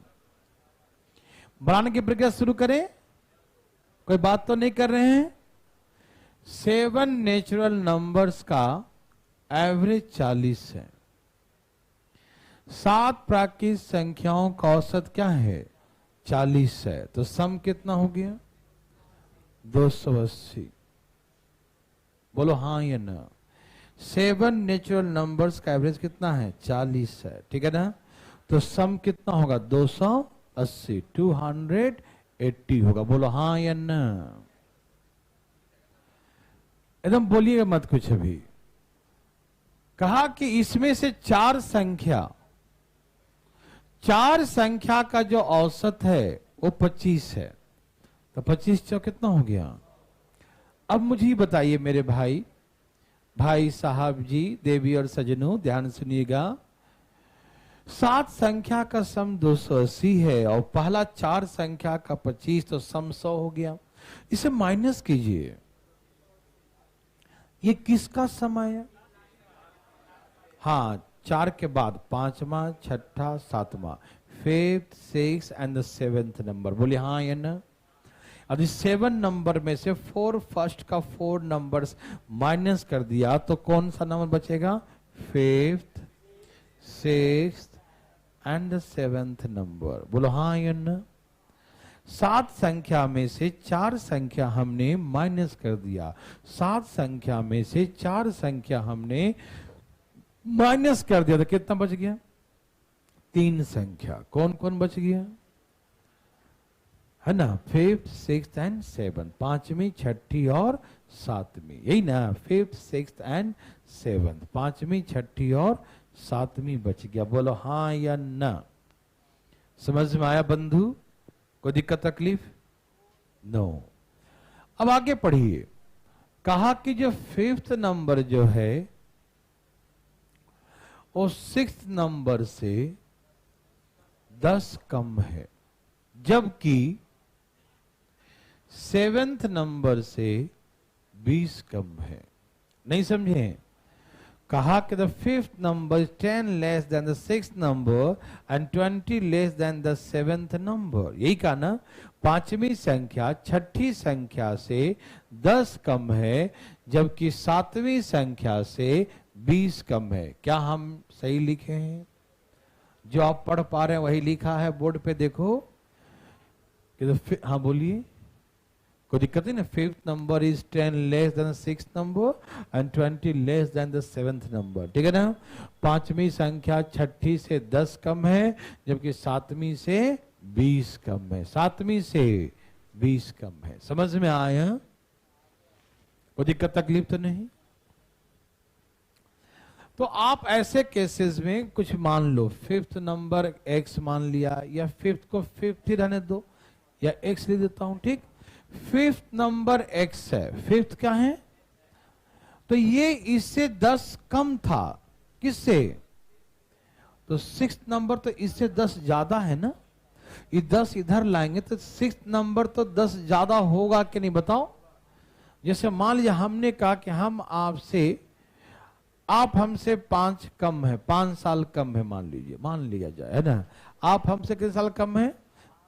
बनाने की प्रक्रिया शुरू करें। कोई बात तो नहीं कर रहे हैं? 7 नेचुरल नंबर्स का एवरेज 40 है। 7 प्राकृतिक संख्याओं का औसत क्या है? 40 है। तो सम कितना हो गया? 280। बोलो हाँ या ना? 7 नेचुरल नंबर्स का एवरेज कितना है? 40 है। ठीक है ना? तो सम कितना होगा? 280, 280 होगा। बोलो हाँ या ना? एकदम बोलिएगा मत कुछ अभी। कहा कि इसमें से 4 संख्या का जो औसत है वो 25 है। तो 25 चौ कितना हो गया? अब मुझे ही बताइए मेरे भाई साहब जी, देवी और सजनों ध्यान सुनिएगा। 7 संख्या का सम 280 है और पहला 4 संख्या का 25, तो सम 100 हो गया। इसे माइनस कीजिए। ये किसका सम आया? हाँ, 4 के बाद 5वां, 6ठा, 7वां, 5th, 6th and the 7th number. बोले हाँ या ना? अब इस 7 नंबर में से 4 फर्स्ट का 4 नंबर्स माइनस कर दिया तो कौन सा नंबर बचेगा? 5th, 6th and 7th number. बोलो हाँ या ना? 7 संख्या में से 4 संख्या हमने माइनस कर दिया। 7 संख्या में से 4 संख्या हमने माइनस कर दिया तो कितना बच गया? 3 संख्या। कौन कौन बच गया? है ना? 5th, 6th एंड 7th, 5वीं, 6ठी और 7वीं। यही ना? 5th, 6th एंड 7th, 5वीं, 6ठी और 7वीं बच गया। बोलो हाँ या ना? समझ में आया बंधु? कोई दिक्कत तकलीफ? नो। अब आगे पढ़िए। कहा कि जो 5th नंबर जो है वो 6th नंबर से 10 कम है, जबकि 7th नंबर से 20 कम है। नहीं समझे? कहा कि the 5th number is 10 less than the 6th number and 20 less than the 7th number। यही कहा ना? 5वीं संख्या 6ठी संख्या से 10 कम है, जबकि 7वीं संख्या से 20 कम है। क्या हम सही लिखे हैं? जो आप पढ़ पा रहे हैं वही लिखा है बोर्ड पे, देखो। हाँ बोलिए, कोई दिक्कत नहीं ना? 5th number is 10 less than 6th number and 20 less than the 7th number. ठीक है ना? 5वीं संख्या 6ठी से 10 कम है, जबकि 7वीं से 20 कम है। 7वीं से 20 कम है। समझ में आया? कोई दिक्कत तकलीफ तो नहीं? तो आप ऐसे केसेस में कुछ मान लो, 5th नंबर x मान लिया, या 5th को 5th ही रहने दो, या x लिख देता हूं। ठीक? 5th नंबर x है। 5th क्या है? तो ये इससे 10 कम था। किससे? तो 6th नंबर तो इससे 10 ज्यादा है ना? ये 10 इधर लाएंगे तो 6th नंबर तो 10 ज्यादा होगा कि नहीं? बताओ। जैसे मान लिया हमने कहा कि आप हमसे 5 कम है, 5 साल कम है, मान लीजिए, मान लिया जाए, है ना? आप हमसे कितने साल कम है?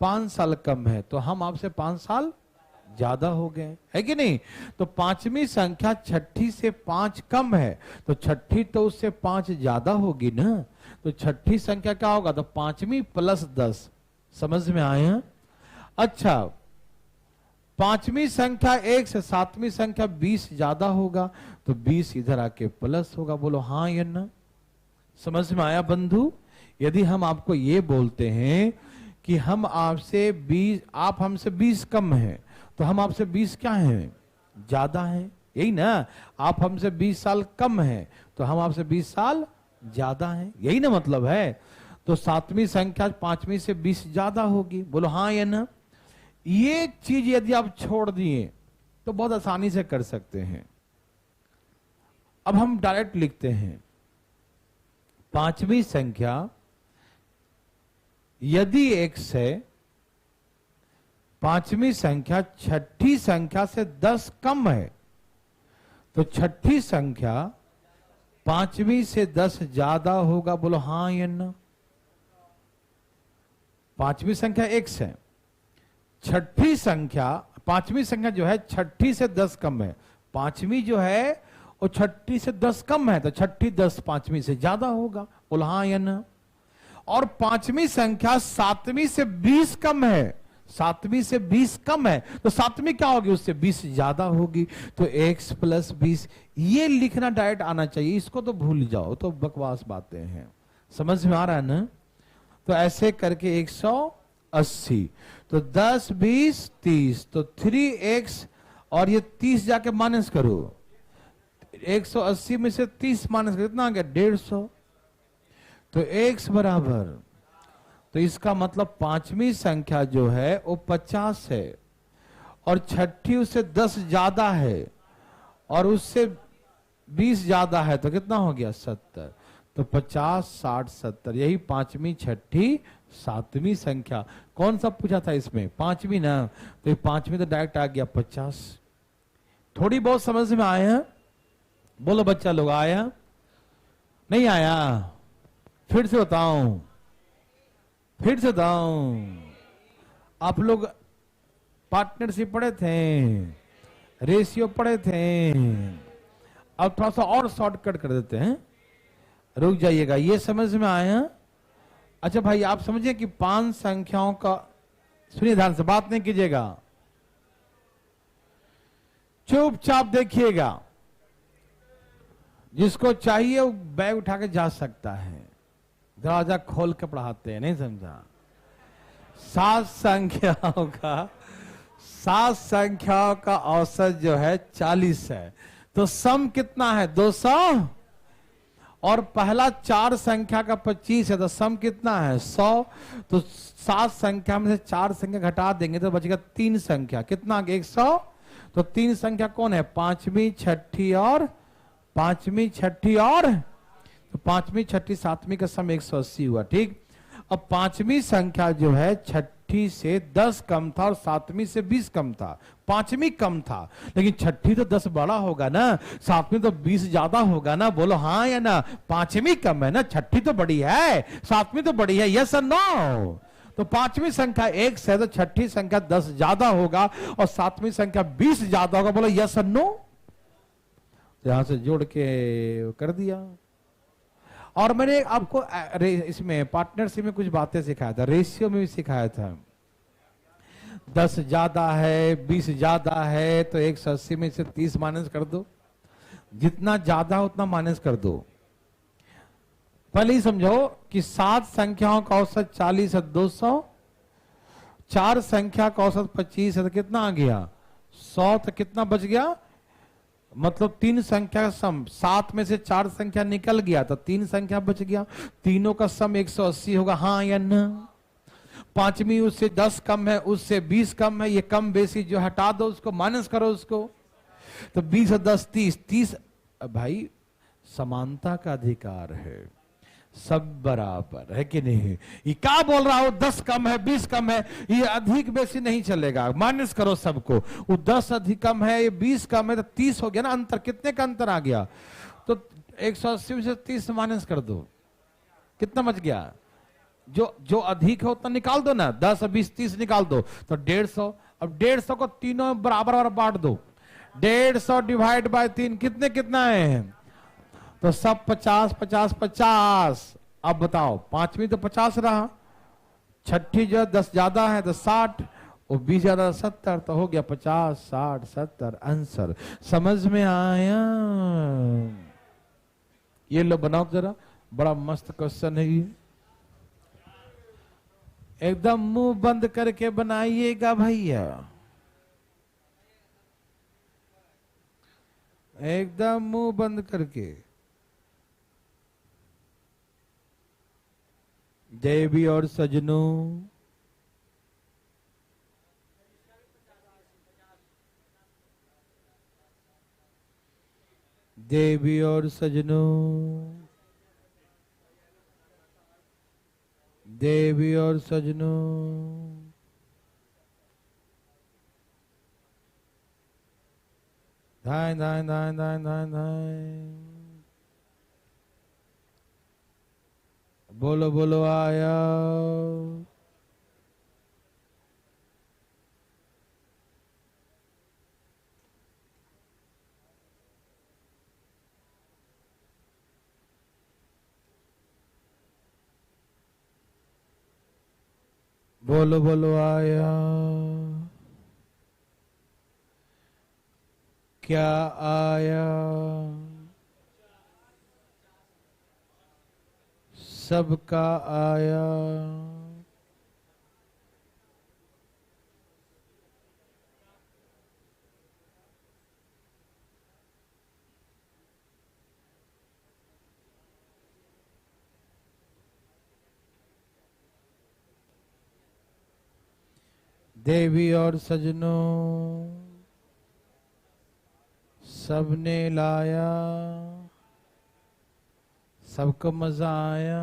5 साल कम है, तो हम आपसे 5 साल ज्यादा हो गए, है कि नहीं? तो 5वीं संख्या 6ठी से 5 कम है, तो 6ठी तो उससे 5 ज्यादा होगी ना? तो 6ठी संख्या क्या होगा? तो 5वीं प्लस 10। समझ में आया? अच्छा, पांचवी संख्या 1 से सातवीं संख्या 20 ज्यादा होगा तो 20 इधर आके प्लस होगा। बोलो हाँ या ना? समझ में आया बंधु? यदि हम आपको ये बोलते हैं कि हम आपसे 20, आप हमसे 20 कम है, तो हम आपसे 20 क्या है? ज्यादा है, यही ना? आप हमसे 20 साल कम है तो हम आपसे 20 साल ज्यादा है, यही ना मतलब है? तो सातवीं संख्या पांचवी से 20 ज्यादा होगी। बोलो हाँ या ना? ये चीज यदि आप छोड़ दिए तो बहुत आसानी से कर सकते हैं। अब हम डायरेक्ट लिखते हैं पांचवी संख्या यदि 1 है, पांचवी संख्या छठी संख्या से 10 कम है तो छठी संख्या पांचवी से 10 ज्यादा होगा। बोलो हाँ या ना? पांचवी संख्या 1 है, छठी संख्या, पांचवी संख्या जो है छठी से 10 कम है, पांचवी जो है वो छठी से 10 कम है तो छठी 10 पांचवी से ज्यादा होगा। बोलो हाँ या ना? और पांचवी संख्या सातवीं से 20 कम है, सातवीं से 20 कम है तो सातवीं क्या होगी? उससे 20 ज्यादा होगी। तो x + 20 ये लिखना डायरेक्ट आना चाहिए, इसको तो भूल जाओ, तो बकवास बातें हैं। समझ में आ रहा है ना? तो ऐसे करके 180, तो 10 20 30, तो 3x और ये 30 जाके माइनस करो, 180 में से 30 माइनस करो, कितना आ गया? 150। तो x बराबर, तो इसका मतलब पांचवी संख्या जो है वो 50 है और छठी उससे 10 ज्यादा है और उससे 20 ज्यादा है तो कितना हो गया? 70। तो 50 60 70, यही पांचवी छठी सातवीं संख्या। कौन सा पूछा था इसमें? पांचवी ना? तो ये पांचवी तो डायरेक्ट आ गया 50। थोड़ी बहुत समझ में आया? बोलो बच्चा लोग, आया नहीं आया? फिर से बताऊं, फिर से बताऊं। आप लोग पार्टनरशिप पढ़े थे, रेशियो पढ़े थे, अब थोड़ा सा और शॉर्टकट कर देते हैं, रुक जाइएगा। ये समझ में आया? अच्छा भाई, आप समझिए कि 5 संख्याओं का, सुनिए ध्यान से, बात नहीं कीजिएगा, चुपचाप देखिएगा। जिसको चाहिए वो बैग उठा के जा सकता है, दरवाजा खोल के पढ़ाते हैं, नहीं समझा? 7 संख्याओं का औसत जो है 40 है, तो सम कितना है? 200। और पहला 4 संख्या का 25 है तो सम कितना है? 100। तो 7 संख्या में से 4 संख्या घटा देंगे तो बचेगा 3 संख्या, कितना? 100। तो 3 संख्या कौन है? पांचवी छठी और पांचवी छठी और, तो पांचवी छठी सातवीं का सम 180 हुआ। ठीक, अब पांचवी संख्या जो है छठी से 10 कम था और सातवीं से 20 कम था, पांचवी कम था, लेकिन छठी तो 10 बड़ा होगा ना, सातवीं तो 20 ज्यादा होगा ना। बोलो हाँ या ना? पांचवी कम है ना, छठी तो बड़ी है, सातवीं तो बड़ी है, यस और नो? तो पांचवी संख्या 1 से तो छठी संख्या 10 ज्यादा होगा और सातवीं संख्या 20 ज्यादा होगा। बोलो यस और नो? यहां से जोड़ के कर दिया। और मैंने आपको इसमें पार्टनरशिप में कुछ बातें सिखाया था, रेशियो में भी सिखाया था। 10 ज्यादा है, 20 ज्यादा है तो 180 में से 30 माइनस कर दो, जितना ज्यादा उतना माइनस कर दो। पहले ही समझो कि 7 संख्याओं का औसत 40 है, 200, 4 संख्या का औसत 25 है तो कितना आ गया? 100। तो कितना बच गया? मतलब 3 संख्या का सम, 7 में से 4 संख्या निकल गया तो 3 संख्या बच गया, तीनों का सम 180 होगा। हाँ या ना? पांचवी उससे 10 कम है, उससे 20 कम है, ये कम बेसी जो हटा दो, उसको माइनस करो उसको, तो 20 और 10 30, 30। भाई समानता का अधिकार है, सब बराबर है कि नहीं? ये क्या बोल रहा हो? 10 कम है, 20 कम है, ये अधिक बेसी नहीं चलेगा, माइनस करो सबको। वो 10 अधिक कम है, ये 20 कम है तो 30 हो गया ना अंतर। कितने का अंतर आ गया? तो 180 से 30 माइनस कर दो, कितना बच गया? जो अधिक है उतना निकाल दो ना, 10 20 30 निकाल दो तो 150। अब 150 को तीनों बराबर बांट दो, 150 डिवाइड बाय 3 कितने कितना है? तो सब 50 50 50। अब बताओ, पांचवी तो 50 रहा, छठी जो 10 ज्यादा है तो 60, वो 20 ज्यादा 70 तो हो गया 50, 60, 70 आंसर। समझ में आया? ये लो बनाओ जरा, बड़ा मस्त क्वेश्चन है ये। एकदम मुंह बंद करके बनाइएगा भैया, एकदम मुंह बंद करके। देवी और सजनों, देवी और सजनों, देवी और सजनों, धाय धाय धाय धाय धाय धाय, बोलो बोलो आया। बोलो बोलो आया। क्या आया? सबका आया। देवी और सजनों, सबने लाया, सबको मजा आया,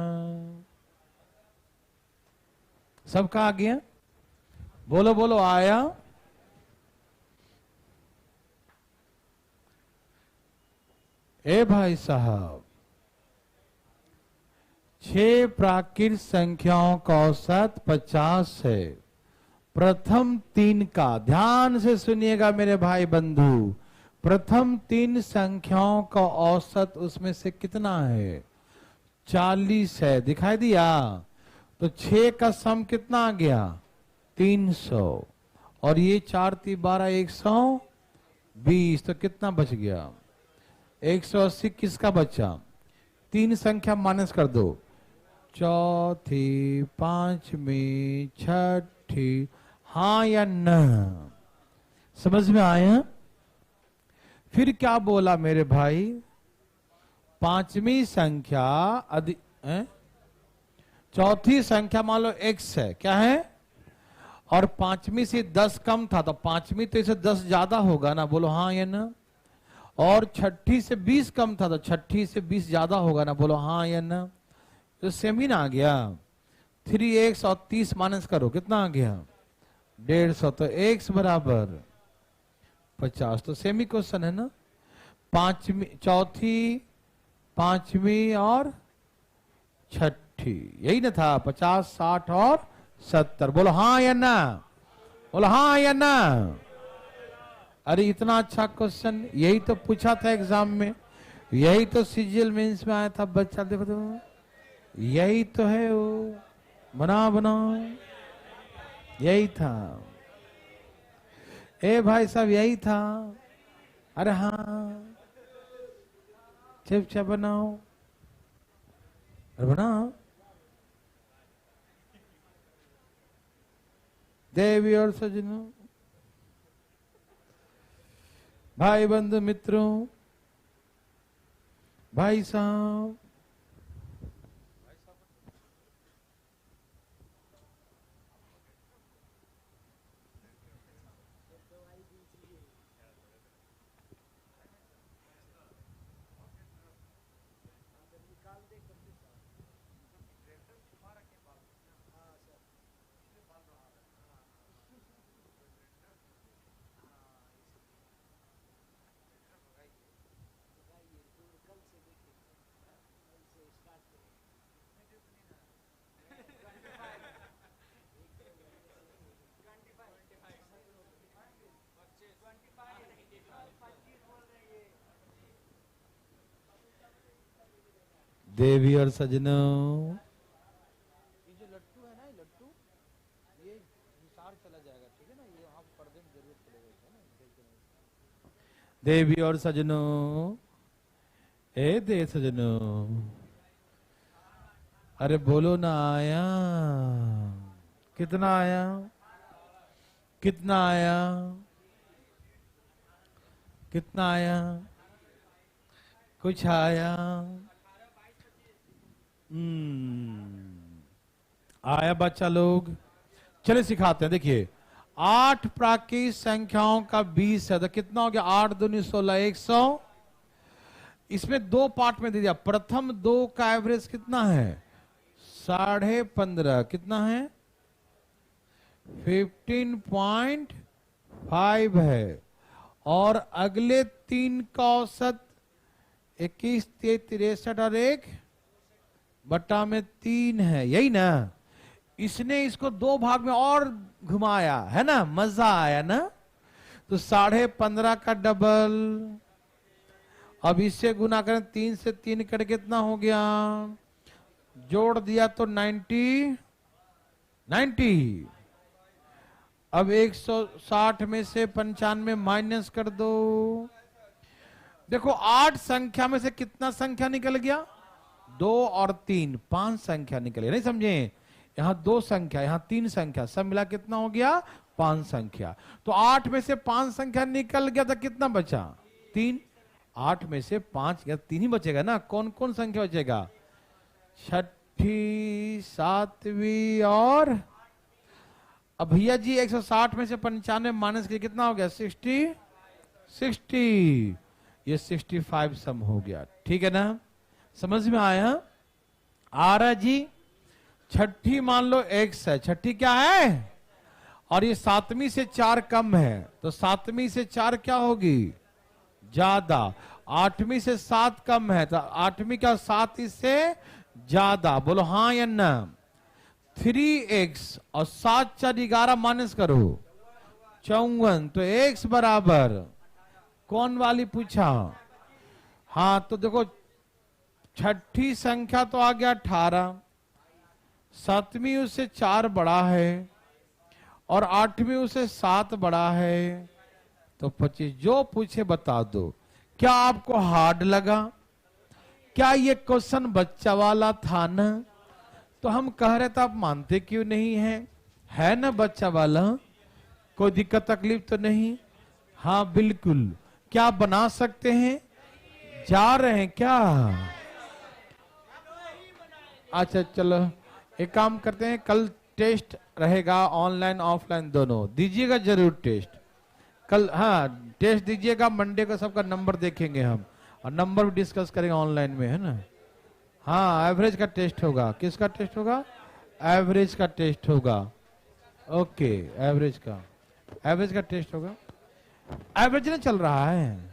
सबका आ गया। बोलो बोलो आया। ए भाई साहब, 6 प्राकृत संख्याओं का औसत 50 है। प्रथम 3 का, ध्यान से सुनिएगा मेरे भाई बंधु, प्रथम 3 संख्याओं का औसत उसमें से कितना है? 40 है। दिखाई दिया? तो 6 का सम कितना आ गया? 300। और ये 4 3 12 120, तो कितना बच गया? 180। किसका बचा? 3 संख्या माइनस कर दो, चौथी, पांचवी, छठी। हाँ या न? समझ में आया? फिर क्या बोला मेरे भाई? पांचवी संख्या चौथी संख्या मान लो x है, क्या है? और पांचवी से 10 कम था, तो पांचवी तो इसे 10 ज्यादा होगा ना, बोलो हाँ या ना? और छठी से 20 कम था, तो छठी से 20 ज्यादा होगा ना, बोलो हाँ या ना? तो सेम ही ना आ गया। 3x और 30 माइनस करो, कितना आ गया? 150। तो x बराबर 50। तो सेमी क्वेश्चन है ना। पांचवी, चौथी, पांचवी और छठी, यही ना था? 50, 60 और 70। बोलो हाँ या ना? बोलो हाँ या ना? अरे इतना अच्छा क्वेश्चन, यही तो पूछा था एग्जाम में, यही तो सीजीएल मेंस में आया था बच्चा। देखो तो यही तो है वो, बना बना यही था। ए भाई साहब यही था। अरे हाँ, चुपचाप बनाओ, अरे बनाओ। देवी और सजनों, भाई बंधु मित्रों, भाई साहब, देवी और सजनों, ये जो लट्टू है ना, ये लट्टू, ये देवी और सजनों, ए दे सजनों, अरे बोलो ना आया, कितना आया, कितना आया, कितना आया, कुछ आया, आया बच्चा लोग। चले सिखाते हैं। देखिए 8 प्राकृतिक संख्याओं का 20 है तो कितना हो गया, 8 दूनी 16, 100। इसमें 2 पार्ट में दे दिया। प्रथम 2 का एवरेज कितना है, 15.5। कितना है, 15.5 है। और अगले 3 का औसत 21, 63 और 1/3 है, यही ना। इसने इसको 2 भाग में और घुमाया है ना, मजा आया ना। तो 15.5 का डबल। अब इससे गुना करें, 3 से 3 कट कितना हो गया, जोड़ दिया तो 90। अब 160 में से 95 माइनस कर दो। देखो 8 संख्या में से कितना संख्या निकल गया, 2 और 3, 5 संख्या निकल गया। नहीं समझे, यहां 2 संख्या, यहां 3 संख्या, सब मिला कितना हो गया, 5 संख्या। तो 8 में से 5 संख्या निकल गया तो कितना बचा, 3। 8 में से 5 या 3 ही बचेगा ना। कौन कौन संख्या बचेगा, 6ठी, 7वीं और अब भैया जी 160 में से 95 माइनस के कितना हो गया, 60। ये 65 सम हो गया। ठीक है ना, समझ में आया। आ रहा जी। 6ठी मान लो x है, 6ठी क्या है, और ये 7वीं से 4 कम है तो 7वीं से 4 क्या होगी, ज्यादा। 8वीं से 7 कम है तो 8वीं का 7 इससे ज्यादा। बोलो हाँ या ना। 3x और 7 4 11 माइनस करो, 54। तो x बराबर कौन वाली पूछा, हाँ। तो देखो 6ठी संख्या तो आ गया 18, 7वीं उससे 4 बड़ा है और 8वीं उससे 7 बड़ा है तो 25। जो पूछे बता दो। क्या आपको हार्ड लगा, क्या ये क्वेश्चन बच्चा वाला था ना। तो हम कह रहे थे आप मानते क्यों नहीं हैं, है ना बच्चा वाला, कोई दिक्कत तकलीफ तो नहीं। हाँ बिल्कुल। क्या आप बना सकते हैं, जा रहे हैं क्या, अच्छा चलो एक काम करते हैं, कल टेस्ट रहेगा ऑनलाइन ऑफलाइन दोनों, दीजिएगा जरूर टेस्ट कल। हाँ टेस्ट दीजिएगा, मंडे को सबका नंबर देखेंगे हम और नंबर भी डिस्कस करेंगे ऑनलाइन में, है ना। हाँ एवरेज का टेस्ट होगा, किसका टेस्ट होगा, एवरेज का टेस्ट होगा। ओके एवरेज का टेस्ट होगा। एवरेज ना चल रहा है।